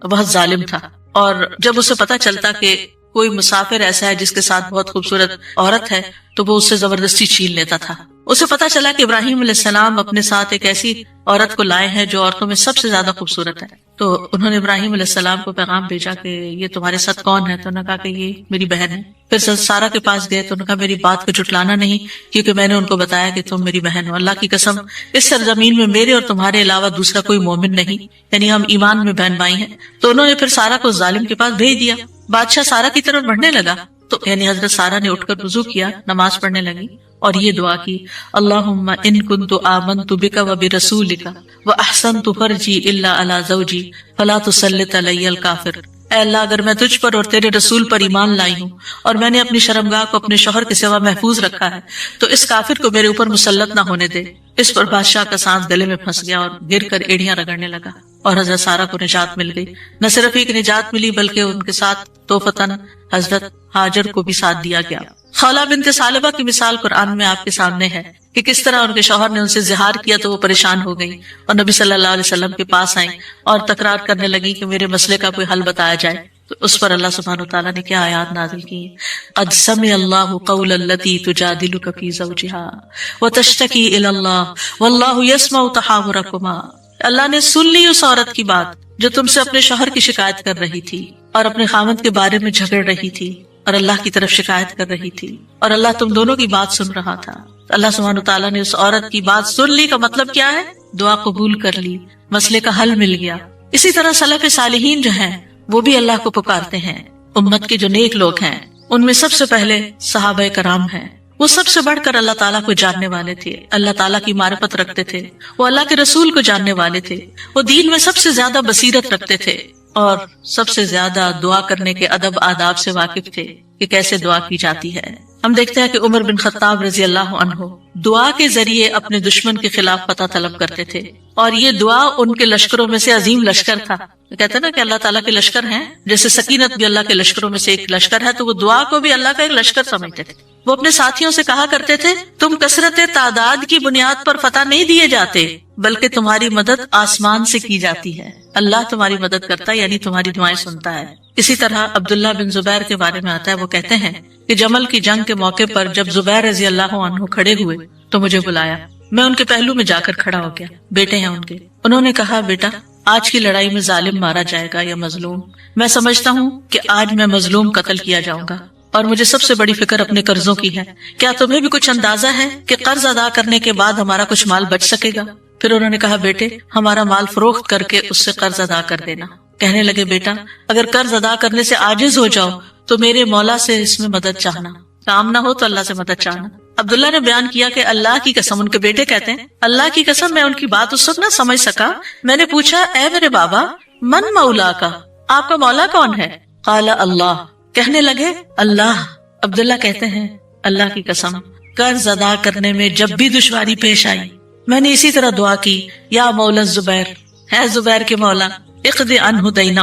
بہت ظالم تھا، اور جب اسے پتا چلتا کہ کوئی مسافر ایسا ہے جس کے ساتھ بہت خوبصورت عورت ہے تو وہ اس سے زبردستی چھین لیتا تھا۔ اسے پتا چلا کہ ابراہیم علیہ السلام اپنے ساتھ ایک ایسی عورت کو لائے ہیں جو عورتوں میں سب سے زیادہ خوبصورت ہے، تو انہوں نے ابراہیم علیہ السلام کو پیغام بھیجا کہ یہ تمہارے ساتھ کون ہے؟ تو انہوں نے کہا کہ یہ میری بہن ہے۔ پھر سارہ کے پاس گئے تو انہوں نے کہا میری بات کو جھٹلانا نہیں، کیونکہ میں نے ان کو بتایا کہ تم میری بہن ہو، اللہ کی قسم اس سرزمین میں میرے اور تمہارے علاوہ دوسرا کوئی مومن نہیں، یعنی ہم ایمان میں بہن بھائی ہیں۔ تو انہوں نے پھر سارہ کو ظالم کے پاس بھیج دیا۔ بادشاہ سارہ کی طرف بڑھنے لگا تو یعنی حضرت سارہ نے اٹھ کر وضو کیا، نماز پڑھنے لگی اور یہ دعا کی، اللہم ان کنت آمنت بک وبرسولک واحسنت فرجی الا علی زوجی فلا تسلط علی الکافر۔ اے اللہ اگر میں تجھ پر اور تیرے رسول پر ایمان لائی ہوں اور میں نے اپنی شرمگاہ کو اپنے شوہر کے سوا محفوظ رکھا ہے تو اس کافر کو میرے اوپر مسلط نہ ہونے دے۔ اس پر بادشاہ کا سانس گلے میں پھنس گیا اور گر کر ایڑیاں رگڑنے لگا، اور حضرت سارہ کو نجات مل گئی۔ نہ صرف ایک نجات ملی بلکہ ان کے ساتھ توفتاً حضرت ہاجر کو بھی ساتھ دیا گیا۔ خولہ بنت ثعلبہ کی مثال قرآن میں آپ کے سامنے ہے کہ کس طرح ان کے شوہر نے ان سے زہار کیا تو وہ پریشان ہو گئی اور نبی صلی اللہ علیہ وسلم کے پاس آئیں اور تکرار کرنے لگی کہ میرے مسئلے کا کوئی حل بتایا جائے۔ تو اس پر اللہ سبحانہ وتعالیٰ نے کیا آیات نازل کی، قد سمع اللہ قول التی تجادلک فی زوجها وتشتکی الی اللہ واللہ یسمع تحاورکما۔ اللہ نے سن لی اس عورت کی بات جو تم سے اپنے شوہر کی شکایت کر رہی تھی اور اپنے خاوند کے بارے میں جھگڑ رہی تھی اور اللہ کی طرف شکایت کر رہی تھی، اور اللہ تم دونوں کی بات سن رہا تھا۔ اللہ سبحانہ وتعالیٰ نے اس عورت کی بات سن لی کا مطلب کیا ہے؟ دعا قبول کر لی، مسئلے کا حل مل گیا۔ اسی طرح سلف صالحین جو ہیں وہ بھی اللہ کو پکارتے ہیں۔ امت کے جو نیک لوگ ہیں ان میں سب سے پہلے صحابہ کرام ہیں، وہ سب سے بڑھ کر اللہ تعالیٰ کو جاننے والے تھے، اللہ تعالیٰ کی معرفت رکھتے تھے، وہ اللہ کے رسول کو جاننے والے تھے، وہ دین میں سب سے زیادہ بصیرت رکھتے تھے اور سب سے زیادہ دعا کرنے کے ادب آداب سے واقف تھے کہ کیسے دعا کی جاتی ہے۔ ہم دیکھتے ہیں کہ عمر بن خطاب رضی اللہ عنہ دعا کے ذریعے اپنے دشمن کے خلاف فتح طلب کرتے تھے، اور یہ دعا ان کے لشکروں میں سے عظیم لشکر تھا۔ کہتے ہیں نا کہ اللہ تعالیٰ کے لشکر ہیں، جیسے سکینت بھی اللہ کے لشکروں میں سے ایک لشکر ہے، تو وہ دعا کو بھی اللہ کا ایک لشکر سمجھتے تھے۔ وہ اپنے ساتھیوں سے کہا کرتے تھے تم کثرت تعداد کی بنیاد پر فتح نہیں دیے جاتے بلکہ تمہاری مدد آسمان سے کی جاتی ہے، اللہ تمہاری مدد کرتا ہے، یعنی تمہاری دعائیں سنتا ہے۔ اسی طرح عبداللہ بن زبیر کے بارے میں آتا ہے، وہ کہتے ہیں کہ جمل کی جنگ کے موقع پر جب زبیر رضی اللہ عنہ کھڑے ہوئے تو مجھے بلایا، میں ان کے پہلو میں جا کر کھڑا ہو گیا، بیٹے ہیں ان کے۔ انہوں نے کہا بیٹا آج کی لڑائی میں ظالم مارا جائے گا یا مظلوم؟ میں سمجھتا ہوں کہ آج میں مظلوم قتل کیا جاؤں گا، اور مجھے سب سے بڑی فکر اپنے قرضوں کی ہے، کیا تمہیں بھی کچھ اندازہ ہے کہ قرض ادا کرنے کے بعد ہمارا کچھ مال بچ سکے گا؟ پھر انہوں نے کہا بیٹے ہمارا مال فروخت کر کے اس سے قرض ادا کر دینا۔ کہنے لگے بیٹا اگر قرض ادا کرنے سے عاجز ہو جاؤ تو میرے مولا سے اس میں مدد چاہنا، کام نہ ہو تو اللہ سے مدد چاہنا۔ عبداللہ نے بیان کیا کہ اللہ کی قسم، ان کے بیٹے کہتے ہیں اللہ کی قسم میں ان کی بات اس وقت نہ سمجھ سکا، میں نے پوچھا اے میرے بابا من مولا کا، آپ کا مولا کون ہے؟ قال اللہ، کہنے لگے اللہ۔ عبداللہ کہتے ہیں اللہ کی قسم، قرض ادا کرنے میں جب بھی دشواری پیش آئی میں نے اسی طرح دعا کی، یا مولا زبیر، ہے زبیر کے مولا، اقض عنہ دینہ،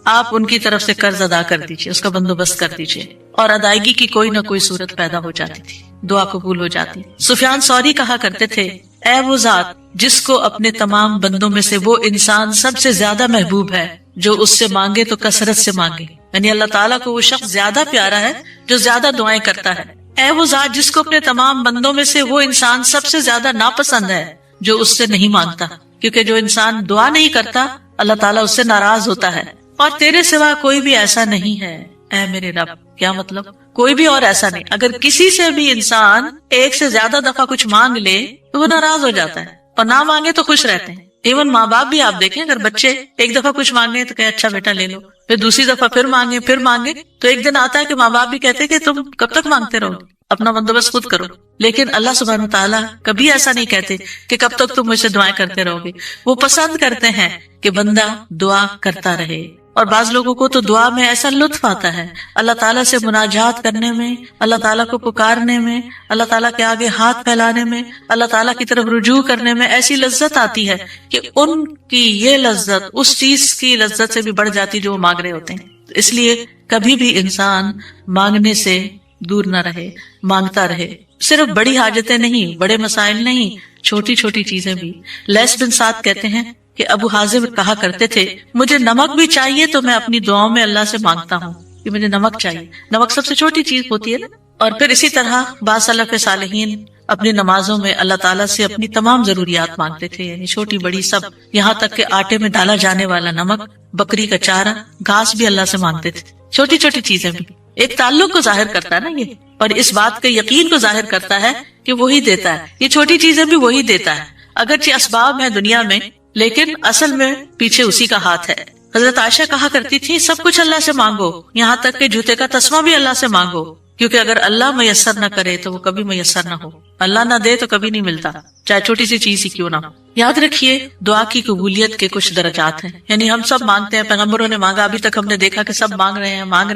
آپ ان کی طرف سے قرض ادا کر دیجئے، اس کا بندوبست کر دیجئے، اور ادائیگی کی کوئی نہ کوئی صورت پیدا ہو جاتی تھی، دعا قبول ہو جاتی۔ سفیان ثوری کہا کرتے تھے، اے وہ ذات جس کو اپنے تمام بندوں میں سے وہ انسان سب سے زیادہ محبوب ہے جو اس سے مانگے تو کثرت سے مانگے، یعنی اللہ تعالیٰ کو وہ شخص زیادہ پیارا ہے جو زیادہ دعائیں کرتا ہے۔ اے وہ ذات جس کو اپنے تمام بندوں میں سے وہ انسان سب سے زیادہ ناپسند ہے جو اس سے نہیں مانگتا، کیونکہ جو انسان دعا نہیں کرتا اللہ تعالیٰ اس سے ناراض ہوتا ہے، اور تیرے سوا کوئی بھی ایسا نہیں ہے اے میرے رب۔ کیا مطلب؟ کوئی بھی اور ایسا نہیں، اگر کسی سے بھی انسان ایک سے زیادہ دفعہ کچھ مانگ لے تو وہ ناراض ہو جاتا ہے، اور نہ مانگے تو خوش رہتے ہیں۔ ایون ماں باپ بھی آپ دیکھیں، اگر بچے ایک دفعہ کچھ مانگے تو کہ اچھا بیٹا لے لو، پھر دوسری دفعہ پھر مانگے تو ایک دن آتا ہے کہ ماں باپ بھی کہتے ہیں کہ تم کب تک مانگتے رہو، اپنا بندوبست خود کرو۔ لیکن اللہ سبحانہ وتعالیٰ کبھی ایسا نہیں کہتے کہ کب تک تم مجھ سے دعائیں کرتے رہو گے، وہ پسند کرتے ہیں کہ بندہ دعا کرتا رہے۔ اور بعض لوگوں کو تو دعا میں ایسا لطف آتا ہے، اللہ تعالیٰ سے مناجات کرنے میں، اللہ تعالیٰ کو پکارنے میں، اللہ تعالیٰ کے آگے ہاتھ پھیلانے میں، اللہ تعالیٰ کی طرف رجوع کرنے میں ایسی لذت آتی ہے کہ ان کی یہ لذت اس چیز کی لذت سے بھی بڑھ جاتی جو وہ مانگ رہے ہوتے ہیں۔ اس لیے کبھی بھی انسان مانگنے سے دور نہ رہے، مانگتا رہے، صرف بڑی حاجتیں نہیں، بڑے مسائل نہیں، چھوٹی چھوٹی چیزیں بھی۔ لیس بن سعد کہتے ہیں کہ ابو حازم کہا کرتے تھے، مجھے نمک بھی چاہیے تو میں اپنی دعاؤں میں اللہ سے مانگتا ہوں کہ مجھے نمک چاہیے۔ نمک سب سے چھوٹی چیز ہوتی ہے نا۔ اور پھر اسی طرح بعض سلف صالحین اپنی نمازوں میں اللہ تعالیٰ سے اپنی تمام ضروریات مانگتے تھے، یعنی چھوٹی بڑی سب، یہاں تک کہ آٹے میں ڈالا جانے والا نمک، بکری کا چارہ، گھاس بھی اللہ سے مانگتے تھے۔ چھوٹی چھوٹی چیزیں بھی ایک تعلق کو ظاہر کرتا ہے نا یہ، اور اس بات کے یقین کو ظاہر کرتا ہے کہ وہی دیتا ہے، یہ چھوٹی چیزیں بھی وہی دیتا ہے، اگرچہ اسباب ہے دنیا میں لیکن اصل میں پیچھے اسی کا ہاتھ ہے۔ حضرت عائشہ کہا کرتی تھی، سب کچھ اللہ سے مانگو، یہاں تک کہ جوتے کا تسمہ بھی اللہ سے مانگو، کیونکہ اگر اللہ میسر نہ کرے تو وہ کبھی میسر نہ ہو، اللہ نہ دے تو کبھی نہیں ملتا، چاہے چھوٹی سی چیز ہی کیوں نہ ہو۔ یاد رکھیے دعا کی قبولیت کے کچھ درجات ہیں، یعنی ہم سب مانگتے ہیں، پیغمبروں نے مانگا، ابھی تک ہم نے دیکھا کہ سب مانگ رہے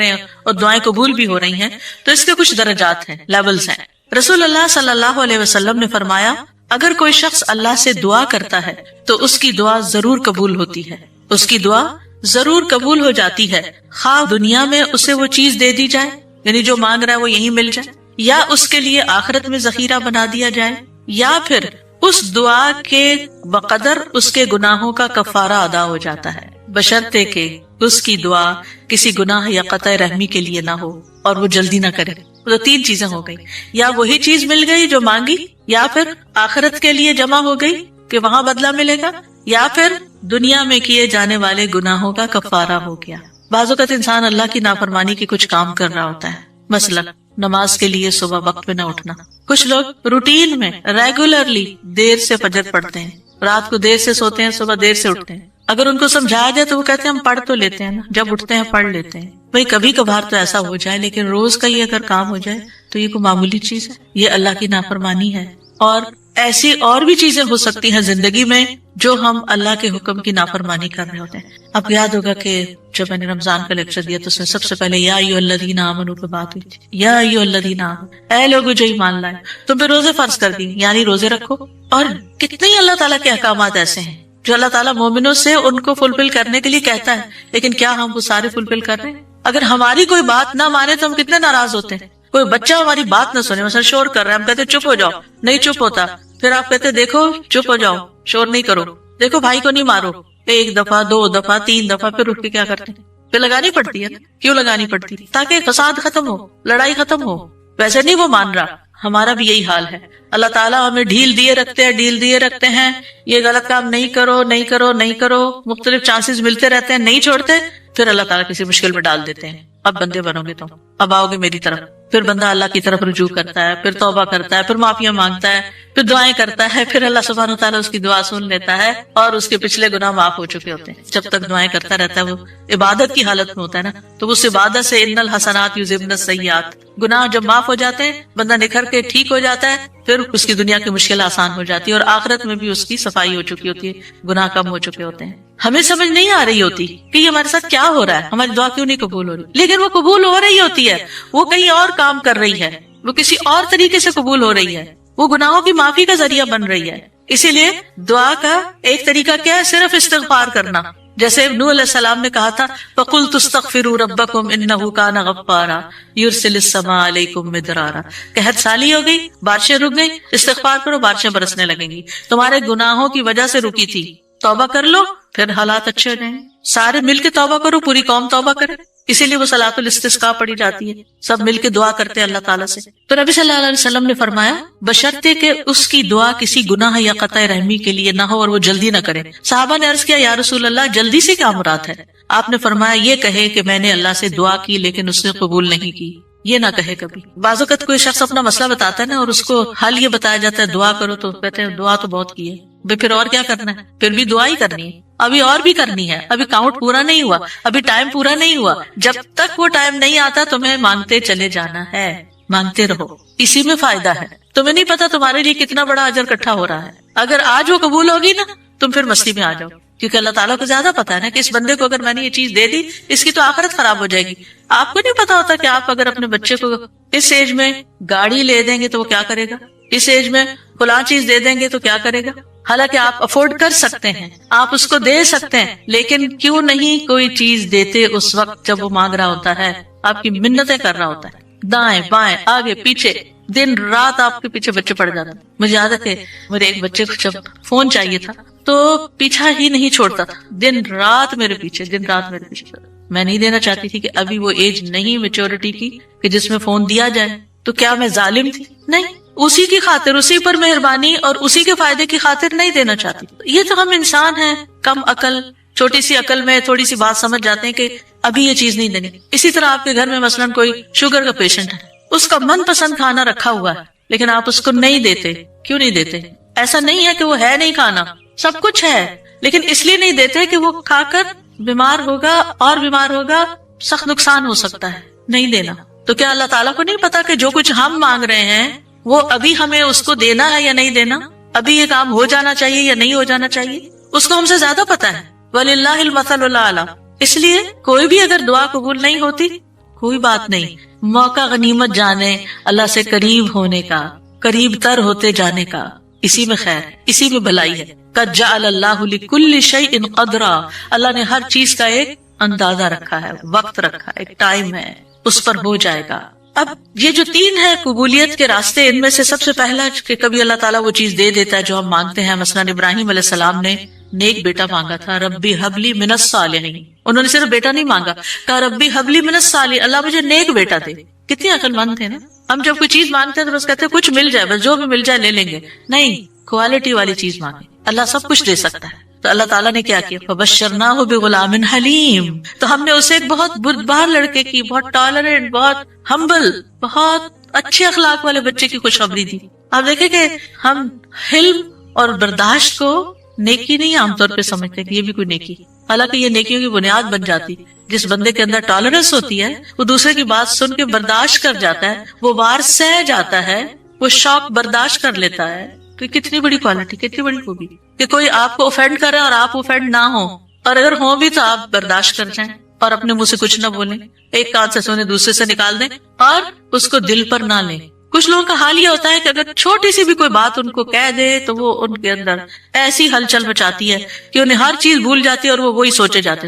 ہیں اور دعائیں قبول بھی ہو رہی ہیں، تو اس کے کچھ درجات ہیں، لیولز ہیں۔ رسول اللہ صلی اللہ علیہ وسلم نے فرمایا، اگر کوئی شخص اللہ سے دعا کرتا ہے تو اس کی دعا ضرور قبول ہوتی ہے، اس کی دعا ضرور قبول ہو جاتی ہے، خواہ دنیا میں اسے وہ چیز دے دی جائے، یعنی جو مانگ رہا ہے وہ یہیں مل جائے، یا اس کے لیے آخرت میں ذخیرہ بنا دیا جائے، یا پھر اس دعا کے بقدر اس کے گناہوں کا کفارہ ادا ہو جاتا ہے، بشرطے کہ اس کی دعا کسی گناہ یا قطع رحمی کے لیے نہ ہو اور وہ جلدی نہ کرے۔ تو تین چیزیں ہو گئی، یا وہی چیز مل گئی جو مانگی، یا پھر آخرت کے لیے جمع ہو گئی کہ وہاں بدلہ ملے گا، یا پھر دنیا میں کیے جانے والے گناہوں کا کفارہ ہو گیا۔ بعض اوقات انسان اللہ کی نافرمانی کے کچھ کام کر رہا ہوتا ہے، مثلا نماز کے لیے صبح وقت پہ نہ اٹھنا، کچھ لوگ روٹین میں ریگولرلی دیر سے فجر پڑھتے ہیں، رات کو دیر سے سوتے ہیں، صبح دیر سے اٹھتے ہیں، اگر ان کو سمجھایا جائے تو وہ کہتے ہیں ہم پڑھ تو لیتے ہیں نا، جب اٹھتے ہیں پڑھ لیتے ہیں۔ بھئی کبھی کبھار تو ایسا ہو جائے، لیکن روز کا یہ اگر کام ہو جائے تو یہ کوئی معمولی چیز ہے، یہ اللہ کی نافرمانی ہے۔ اور ایسی اور بھی چیزیں ہو سکتی ہیں زندگی میں جو ہم اللہ کے حکم کی نافرمانی کر رہے ہوتے ہیں۔ اب یاد ہوگا کہ جب میں نے رمضان کا لیکچر دیا تو اس میں سب سے پہلے یا ایھا الذین آمنوا پہ بات ہوئی تھی، یا ایھا الذین آمنوا، اے لوگوں جو ایمان لائے، تم پہ روزے فرض کر دی، یعنی روزے رکھو۔ اور کتنے ہی اللہ تعالیٰ کے احکامات ایسے ہیں جو اللہ تعالیٰ مومنوں سے ان کو فلفل کرنے کے لیے کہتا ہے، لیکن کیا ہم وہ سارے فلفل کر رہے ہیں؟ اگر ہماری کوئی بات نہ مانے تو ہم کتنے ناراض ہوتے ہیں۔ کوئی بچہ ہماری بات نہ سنے، مثلا شور کر رہا ہے، ہم کہتے چپ ہو جاؤ، نہیں چپ ہوتا، پھر آپ کہتے دیکھو چپ ہو جاؤ، شور نہیں کرو، دیکھو بھائی کو نہیں مارو، ایک دفعہ، دو دفعہ، تین دفعہ، پھر اٹھ کے کیا کرتے ہیں؟ پھر لگانی پڑتی ہے۔ کیوں لگانی پڑتی؟ تاکہ فساد ختم ہو، لڑائی ختم ہو۔ ویسے نہیں وہ مان رہا، ہمارا بھی یہی حال ہے۔ اللہ تعالیٰ ہمیں ڈھیل دیے رکھتے ہیں، یہ غلط کام نہیں کرو، نہیں کرو، نہیں کرو، مختلف چانسز ملتے رہتے ہیں، نہیں چھوڑتے، پھر اللہ تعالیٰ کسی مشکل میں ڈال دیتے ہیں، اب بندے بنو گے، تم اب آؤ گے میری طرف۔ پھر بندہ اللہ کی طرف رجوع کرتا ہے، پھر توبہ کرتا ہے، پھر معافیاں مانگتا ہے، پھر دعائیں کرتا ہے، پھر اللہ سبحانہ وتعالیٰ اس کی دعا سن لیتا ہے اور اس کے پچھلے گناہ معاف ہو چکے ہوتے ہیں۔ جب تک دعائیں کرتا رہتا ہے، وہ عبادت کی حالت میں ہوتا ہے نا، تو اس عبادت سے ان الحسنات یذہبن السیئات، گناہ جب معاف ہو جاتے ہیں، بندہ نکھر کے ٹھیک ہو جاتا ہے، پھر اس کی دنیا کی مشکل آسان ہو جاتی ہے، اور آخرت میں بھی اس کی صفائی ہو چکی ہوتی ہے، گناہ کم ہو چکے ہوتے ہیں۔ ہمیں سمجھ نہیں آ رہی ہوتی کہ یہ ہمارے ساتھ کیا ہو رہا ہے، ہماری دعا کیوں نہیں قبول ہو رہی، لیکن وہ قبول ہو رہی ہوتی ہے، وہ کہیں اور کام کر رہی ہے، وہ کسی اور طریقے سے قبول ہو رہی ہے، وہ گناہوں کی معافی کا ذریعہ بن رہی ہے. اسی لیے دعا کا ایک طریقہ کیا ہے؟ صرف استغفار کرنا. جیسے نوح علیہ السلام نے کہا تھا فَقُلْتُ اسْتَغْفِرُوا رَبَّكُمْ إِنَّهُ كَانَ غَفَّارًا يُرْسِلِ السَّمَاءَ عَلَيْكُمْ مِدْرَارًا. قحط سالی ہو گئی، بارشیں رک گئی، استغفار کرو، بارشیں برسنے لگیں گی. تمہارے گناہوں کی وجہ سے رکی تھی، توبہ کر لو، پھر حالات اچھے ہو جائیں. سارے مل کے توبہ کرو، پوری قوم توبہ کرے. اسی لیے وہ صلاۃ الاستسقاء پڑھی جاتی ہے، سب مل کے دعا کرتے ہیں اللہ تعالیٰ سے. تو نبی صلی اللہ علیہ وسلم نے فرمایا بشرطے کہ اس کی دعا کسی گناہ یا قطع رحمی کے لیے نہ ہو اور وہ جلدی نہ کرے. صحابہ نے عرض کیا یا رسول اللہ جلدی سے کیا مراد ہے؟ آپ نے فرمایا یہ کہے کہ میں نے اللہ سے دعا کی لیکن اس نے قبول نہیں کی. یہ نہ کہے کبھی. بعض اوقات کوئی شخص اپنا مسئلہ بتاتا ہے نا اور اس کو حل یہ بتایا جاتا ہے دعا کرو، تو کہتے ہیں دعا تو بہت کی ہے، پھر اور کیا کرنا ہے؟ پھر بھی دعا ہی کرنی ہے، ابھی اور بھی کرنی ہے، ابھی کاؤنٹ پورا نہیں ہوا، ابھی ٹائم پورا نہیں ہوا. جب تک وہ ٹائم نہیں آتا تمہیں مانگتے چلے جانا ہے، مانگتے رہو، اسی میں فائدہ ہے. تمہیں نہیں پتا تمہارے لیے کتنا بڑا اجر اکٹھا ہو رہا ہے. اگر آج وہ قبول ہوگی نا تم پھر مستی میں آ جاؤ، کیونکہ اللہ تعالیٰ کو زیادہ پتا ہے نا کہ اس بندے کو اگر میں نے یہ چیز دے دی اس کی تو آخرت خراب ہو جائے گی. آپ کو نہیں پتا ہوتا کہ آپ اگر اپنے بچے کو اس ایج میں گاڑی لے دیں گے تو وہ کیا کرے گا، اس ایج میں فلاں چیز دے دیں گے تو کیا کرے گا. حالانکہ آپ افورڈ کر سکتے ہیں، آپ اس کو دے سکتے ہیں، لیکن کیوں نہیں کوئی چیز دیتے اس وقت جب وہ مانگ رہا ہوتا ہے، آپ کی منتیں کر رہا ہوتا ہے، دائیں بائیں آگے پیچھے دن رات آپ کے پیچھے بچے پڑ جاتے ہیں. مجھے یاد ہے کہ میرے ایک بچے کو جب فون چاہیے تھا تو پیچھا ہی نہیں چھوڑتا تھا، دن رات میرے پیچھے، دن رات میرے پیچھے. میں نہیں دینا چاہتی تھی کہ ابھی وہ ایج نہیں میچورٹی کی کہ جس میں فون دیا جائے. تو کیا میں ظالم تھی؟ نہیں، اسی کی خاطر، اسی پر مہربانی اور اسی کے فائدے کی خاطر نہیں دینا چاہتی. یہ تو ہم انسان ہیں کم عقل، چھوٹی سی عقل میں تھوڑی سی بات سمجھ جاتے ہیں کہ ابھی یہ چیز نہیں دینی. اسی طرح آپ کے گھر میں مثلاً کوئی شوگر کا پیشنٹ ہے، اس کا من پسند کھانا رکھا ہوا ہے لیکن آپ اس کو نہیں دیتے. کیوں نہیں دیتے؟ ایسا نہیں ہے کہ وہ ہے نہیں کھانا، سب کچھ ہے، لیکن اس لیے نہیں دیتے کہ وہ کھا کر بیمار ہوگا اور بیمار ہوگا، سخت نقصان ہو سکتا ہے، نہیں دینا. تو کیا اللہ تعالیٰ کو نہیں پتا کہ جو کچھ ہم مانگ رہے ہیں وہ ابھی ہمیں اس کو دینا ہے یا نہیں دینا، ابھی یہ کام ہو جانا چاہیے یا نہیں ہو جانا چاہیے؟ اس کو ہم سے زیادہ پتا ہے. وَلِلَّهِ الْمَثَلُ الْأَعْلَىٰ. اس لیے کوئی بھی اگر دعا قبول نہیں ہوتی کوئی بات نہیں، موقع غنیمت جانے اللہ سے قریب ہونے کا، قریب تر ہوتے جانے کا. اسی میں خیر، اسی میں بھلائی ہے. قَدْ جَعَلَ اللَّهُ لِكُلِّ شَيْءٍ قَدْرًا. اللہ نے ہر چیز کا ایک اندازہ رکھا ہے، وقت رکھا ہے، ایک ٹائم ہے، اس پر ہو جائے گا. اب یہ جو تین ہے قبولیت کے راستے، ان میں سے سب سے پہلا کہ کبھی اللہ تعالیٰ وہ چیز دے دیتا ہے جو ہم مانگتے ہیں. مثلاً ابراہیم علیہ السلام نے نیک بیٹا مانگا تھا، ربی حبلی من الصالحین. انہوں نے صرف بیٹا نہیں مانگا، کہا ربی حبلی من الصالحین، اللہ مجھے نیک بیٹا دے. کتنے عقل مند تھے نا. ہم جب کوئی چیز مانگتے ہیں تو بس کہتے ہیں کچھ مل جائے، بس جو بھی مل جائے لے لیں گے. نہیں، کوالٹی والی چیز مانگے، اللہ سب کچھ دے سکتا ہے. تو اللہ تعالیٰ نے کیا کیا؟ فبشرناہ بغلام حلیم. تو ہم نے اسے ایک بہت بردبار لڑکے کی، بہت ٹالرنٹ، بہت ہمبل، بہت اچھے اخلاق والے بچے کی خوشخبری دی. آپ دیکھیں کہ ہم حلم اور برداشت کو نیکی نہیں عام طور پہ سمجھتے کہ یہ بھی کوئی نیکی، حالانکہ یہ نیکیوں کی بنیاد بن جاتی. جس بندے کے اندر ٹالرنس ہوتی ہے وہ دوسرے کی بات سن کے برداشت کر جاتا ہے، وہ وار سہ جاتا ہے، وہ شوق برداشت کر لیتا ہے. تو کتنی بڑی کوالٹی، کتنی بڑی خوبی کہ کوئی آپ کو اوفینڈ کرے اور آپ اوفینڈ نہ ہو، اور اگر ہوں بھی تو آپ برداشت کر جائیں اور اپنے منہ سے کچھ نہ بولیں، ایک کان سے سونے دوسرے سے نکال دیں اور اس کو دل پر نہ لیں. کچھ لوگوں کا حال یہ ہوتا ہے کہ اگر چھوٹی سی بھی کوئی بات ان کو کہہ دے تو وہ ان کے اندر ایسی ہلچل مچاتی ہے کہ انہیں ہر چیز بھول جاتی ہے اور وہ وہی سوچے جاتے.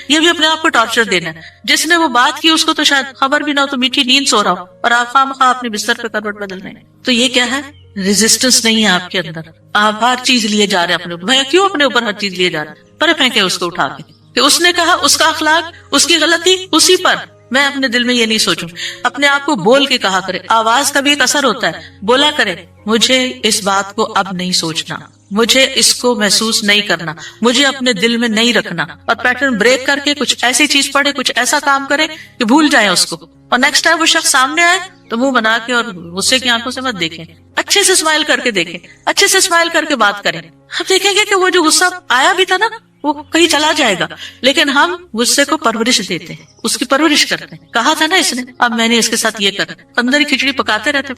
یہ بھی اپنے آپ کو ٹارچر دینا ہے. جس نے وہ بات کی اس کو تو شاید خبر بھی نہ ہو، تو میٹھی نیند سو رہا ہو اور آپ خواہ اپنے بستر پہ کروٹ بدل رہے ہیں. تو یہ کیا ہے؟ ریزسٹنس نہیں ہے آپ کے اندر. آپ ہر چیز لیے جا رہے ہیں اپنے اوپر. کیوں اپنے اوپر ہر چیز لیے جا رہے ہیں؟ پر پھینکے اس کو اٹھا کے کہ اس نے کہا، اس کا اخلاق، اس کی غلطی اسی پر. میں اپنے دل میں یہ نہیں سوچوں. اپنے آپ کو بول کے کہا کرے. آواز کا بھی ایک اثر ہوتا ہے. بولا کرے مجھے اس بات کو اب نہیں سوچنا، مجھے اس کو محسوس نہیں کرنا، مجھے اپنے دل میں نہیں رکھنا. اور پیٹرن بریک کر کے کچھ ایسی چیز پڑھے، کچھ ایسا کام کرے کہ بھول جائیں اس کو. اور نیکسٹ ٹائم وہ شخص سامنے آئے تو منہ بنا کے اور غصے کی آنکھوں سے مت دیکھیں، اچھے سے اسمائل کر کے دیکھیں، اچھے سے اسمائل کر کے بات کریں. آپ دیکھیں گے کہ وہ جو غصہ آیا بھی تھا نا وہ کہیں چلا جائے گا، لیکن ہم غصے کو پرورش دیتے ہیں، اس کی پرورش کرتے ہیں. کہا تھا نا اس نے، اب میں نے اس کے ساتھ یہ کر، اندر ہی کھچڑی پکاتے رہتے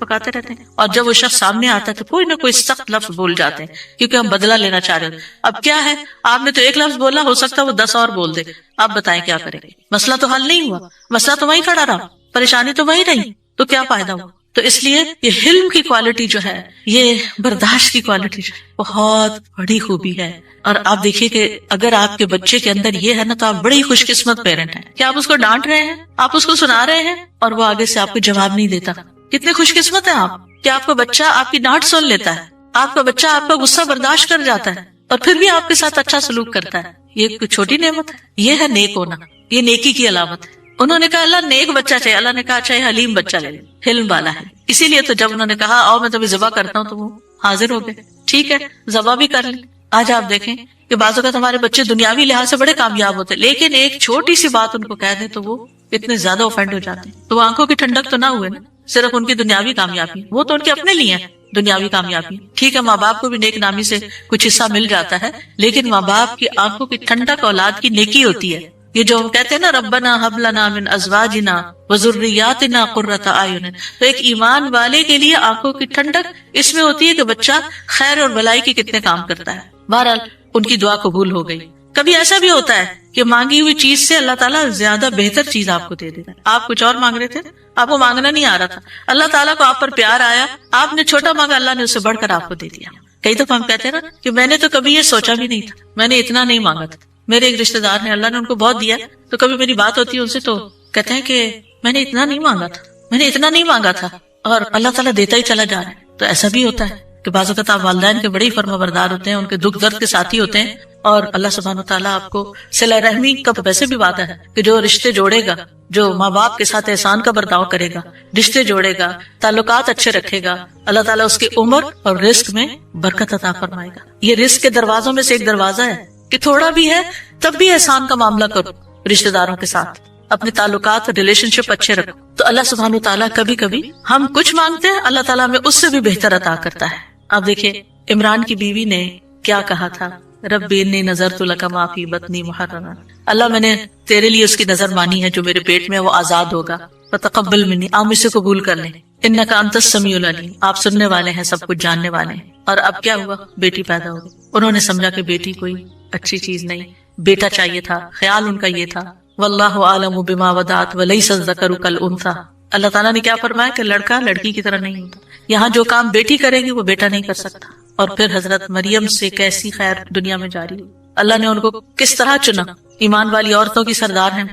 ہیں، اور جب وہ شخص سامنے آتا ہے تو کوئی نہ کوئی سخت لفظ بول جاتے ہیں کیونکہ ہم بدلہ لینا چاہ رہے ہیں. اب کیا ہے، آپ نے تو ایک لفظ بولا، ہو سکتا ہے وہ 10 اور بول دے. آپ بتائیں کیا کریں گے؟ مسئلہ تو حل نہیں ہوا، مسئلہ تو وہیں کھڑا رہا، پریشانی تو وہیں رہی، تو کیا فائدہ ہوا؟ تو اس لیے یہ حلم کی کوالٹی جو ہے، یہ برداشت کی کوالٹی جو ہے، بہت بڑی خوبی ہے. اور آپ دیکھیے کہ اگر آپ کے بچے کے اندر یہ ہے نا تو آپ بڑی خوش قسمت پیرنٹ ہیں کہ آپ اس کو ڈانٹ رہے ہیں، آپ اس کو سنا رہے ہیں اور وہ آگے سے آپ کو جواب نہیں دیتا. کتنے خوش قسمت ہیں آپ کہ آپ کا بچہ آپ کی ڈانٹ سن لیتا ہے، آپ کا بچہ آپ کا غصہ برداشت کر جاتا ہے اور پھر بھی آپ کے ساتھ اچھا سلوک کرتا ہے. یہ کوئی چھوٹی نعمت ہے، یہ ہے نیک ہونا، یہ نیکی کی علامت ہے. انہوں نے کہا اللہ نیک بچہ چاہیے، اللہ نے کہا اچھا یہ حلیم بچہ لے، حلم والا ہے. اسی لیے تو جب انہوں نے کہا آؤ میں تمہیں ذبح کرتا ہوں تو وہ حاضر ہو گئے. ٹھیک ہے ذبح بھی کر لیں. آج آپ دیکھیں کہ بعض اوقات ہمارے بچے دنیاوی لحاظ سے بڑے کامیاب ہوتے، لیکن ایک چھوٹی سی بات ان کو کہہ دیں تو وہ اتنے زیادہ اوفینڈ ہو جاتے ہیں. تو وہ آنکھوں کی ٹھنڈک تو نہ ہوئے نا، صرف ان کی دنیاوی کامیابی، وہ تو ان کے اپنے لیے ہیں دنیاوی کامیابی. ٹھیک ہے ماں باپ کو بھی نیک نامی سے کچھ حصہ مل جاتا ہے، لیکن ماں باپ کی آنکھوں کی ٹھنڈک اولاد کی نیکی ہوتی ہے. یہ جو ہم کہتے ہیں نا ربنا ہب لنا من ازواجنا وذریاتنا قرۃ اعین، تو ایک ایمان والے کے لیے آنکھوں کی ٹھنڈک اس میں ہوتی ہے کہ بچہ خیر اور بھلائی کے کتنے کام کرتا ہے. بہرحال ان کی دعا قبول ہو گئی. کبھی ایسا بھی ہوتا ہے کہ مانگی ہوئی چیز سے اللہ تعالیٰ زیادہ بہتر چیز آپ کو دے دیتا ہے. آپ کچھ اور مانگ رہے تھے، آپ کو مانگنا نہیں آ رہا تھا، اللہ تعالیٰ کو آپ پر پیار آیا، آپ نے چھوٹا مانگا، اللہ نے اس سے بڑھ کر آپ کو دے دیا. کئی دفعہ ہم کہتے ہیں نا کہ میں نے تو کبھی یہ سوچا بھی نہیں تھا، میں نے اتنا نہیں مانگا تھا. میرے ایک رشتے دار نے، اللہ نے ان کو بہت دیا، تو کبھی میری بات ہوتی ہے ان سے تو کہتے ہیں کہ میں نے اتنا نہیں مانگا تھا، میں نے اتنا نہیں مانگا تھا، اور اللہ تعالیٰ دیتا ہی چلا جا رہا ہے. تو ایسا بھی ہوتا ہے کہ بعض اوقات آپ والدین کے بڑے فرما بردار ہوتے ہیں، ان کے دکھ درد کے ساتھی ہوتے ہیں، اور اللہ سبحانہ وتعالیٰ آپ کو صلہ رحمی کا ویسے بھی وعدہ ہے کہ جو رشتے جوڑے گا، جو ماں باپ کے ساتھ احسان کا برتاؤ کرے گا، رشتے جوڑے گا، تعلقات اچھے رکھے گا، اللہ تعالیٰ اس کی عمر اور رزق میں برکت عطا فرمائے گا. یہ رزق کے دروازوں میں سے ایک دروازہ ہے کہ تھوڑا بھی ہے تب بھی احسان کا معاملہ کرو، رشتے داروں کے ساتھ اپنے تعلقات اور ریلیشن شپ اچھے رکھو. تو اللہ سبحانہ وتعالیٰ کبھی کبھی ہم کچھ مانگتے ہیں، اللہ تعالیٰ ہمیں اس سے بھی بہتر عطا کرتا ہے. آپ دیکھیں عمران کی بیوی نے کیا کہا تھا، رب انی نذرت لک ما فی بطنی محررا، اللہ میں نے تیرے لیے اس کی نظر مانی ہے جو میرے پیٹ میں، وہ آزاد ہوگا. فتقبل منی، آپ مجھ سے قبول کر لیں، انک انت السمیع العلیم، آپ سننے والے ہیں، سب کچھ جاننے والے ہیں. اور اب کیا ہوا، بیٹی پیدا ہو گئی. انہوں نے سمجھا کہ بیٹی کوئی اچھی چیز نہیں، بیٹا چاہیے تھا، خیال ان کا یہ تھا. واللہ اعلم بما ودعت ولیس الذکر کالانثی، اللہ تعالیٰ نے کیا فرمایا کہ لڑکا لڑکی کی طرح نہیں ہوتا. یہاں جو کام بیٹی کرے گی وہ بیٹا نہیں کر سکتا. اور پھر حضرت مریم سے کیسی خیر دنیا میں جاری ہوئی، اللہ نے ان کو کس طرح چنا، ایمان والی عورتوں کی سردار ہیں.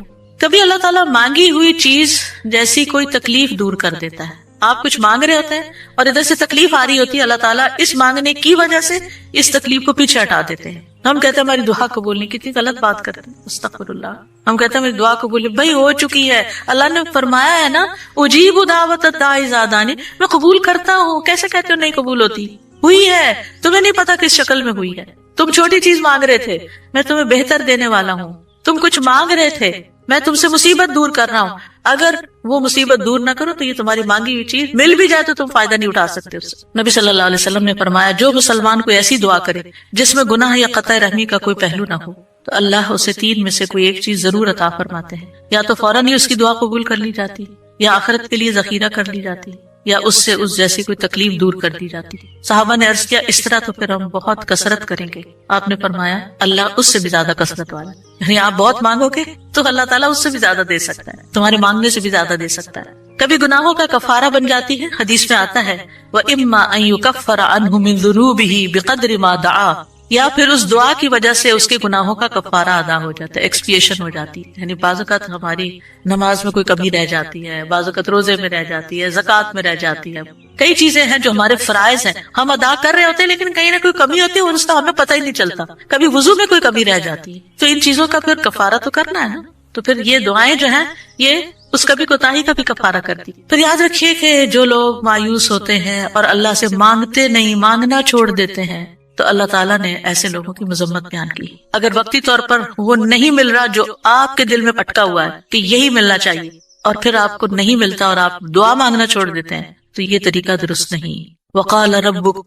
کبھی اللہ تعالیٰ مانگی ہوئی چیز جیسی کوئی تکلیف دور کر دیتا ہے. آپ کچھ مانگ رہے ہوتے ہیں اور ادھر سے تکلیف آ رہی ہوتی ہے، اللہ تعالیٰ اس مانگنے کی وجہ سے اس تکلیف کو پیچھے ہٹا دیتے ہیں. ہم کہتے ہیں ہماری دعا قبول نہیں، کتنی غلط بات کرتے ہیں، استغفر اللہ. ہم کہتے ہیں میری دعا قبول نہیں، بھائی ہو چکی ہے، اللہ نے فرمایا ہے نا اجیب دعوت الداعی اذا دعانی، میں قبول کرتا ہوں. کیسے کہتے ہو نہیں قبول ہوتی؟ ہوئی ہے، تمہیں نہیں پتا کس شکل میں ہوئی ہے. تم چھوٹی چیز مانگ رہے تھے، میں تمہیں بہتر دینے والا ہوں. تم کچھ مانگ رہے تھے، میں تم سے مصیبت دور کر رہا ہوں. اگر وہ مصیبت دور نہ کرو تو یہ تمہاری مانگی ہوئی چیز مل بھی جائے تو تم فائدہ نہیں اٹھا سکتے اس سے. نبی صلی اللہ علیہ وسلم نے فرمایا جو مسلمان کوئی ایسی دعا کرے جس میں گناہ یا قطع رحمی کا کوئی پہلو نہ ہو تو اللہ اسے 3 میں سے کوئی ایک چیز ضرور عطا فرماتے ہیں. یا تو فوراً ہی اس کی دعا قبول کر لی جاتی، یا آخرت کے لیے ذخیرہ کر لی جاتی، یا اس سے اس جیسی کوئی تکلیف دور کر دی جاتی. صحابہ نے عرض کیا اس طرح تو پھر ہم بہت کثرت کریں گے. آپ نے فرمایا اللہ اس سے بھی زیادہ کثرت والا، یعنی آپ بہت مانگو گے تو اللہ تعالیٰ اس سے بھی زیادہ دے سکتا ہے، تمہارے مانگنے سے بھی زیادہ دے سکتا ہے. کبھی گناہوں کا کفارہ بن جاتی ہے، حدیث میں آتا ہے وَإِمَّا أَن يُكَفَّرَ عَنْهُ مِن ذُنُوبِهِ بِقَدْرِ مَا دَعَا، یا پھر اس دعا کی وجہ سے اس کے گناہوں کا کفارہ ادا ہو جاتا ہے، ایکسپیشن ہو جاتی ہے. یعنی بعض اوقات ہماری نماز میں کوئی کمی رہ جاتی ہے، بعض اوقات روزے میں رہ جاتی ہے، زکوٰۃ میں رہ جاتی ہے. کئی چیزیں ہیں جو ہمارے فرائض ہیں ہم ادا کر رہے ہوتے ہیں لیکن کہیں نہ کوئی کمی ہوتی ہے اور اس کا ہمیں پتہ ہی نہیں چلتا. کبھی وضو میں کوئی کمی رہ جاتی ہے، تو ان چیزوں کا پھر کفارہ تو کرنا ہے نا. تو پھر یہ دعائیں جو ہیں یہ اس کبھی کوتاہی کا بھی کفارہ کرتی. پھر یاد رکھیے کہ جو لوگ مایوس ہوتے ہیں اور اللہ سے مانگتے نہیں، مانگنا چھوڑ دیتے ہیں، تو اللہ تعالیٰ نے ایسے لوگوں کی مذمت بیان کی. اگر وقتی طور پر وہ نہیں مل رہا جو آپ کے دل میں پٹکا ہوا ہے کہ یہی ملنا چاہیے، اور پھر آپ کو نہیں ملتا اور آپ دعا مانگنا چھوڑ دیتے ہیں، تو یہ طریقہ درست نہیں. وقال ربک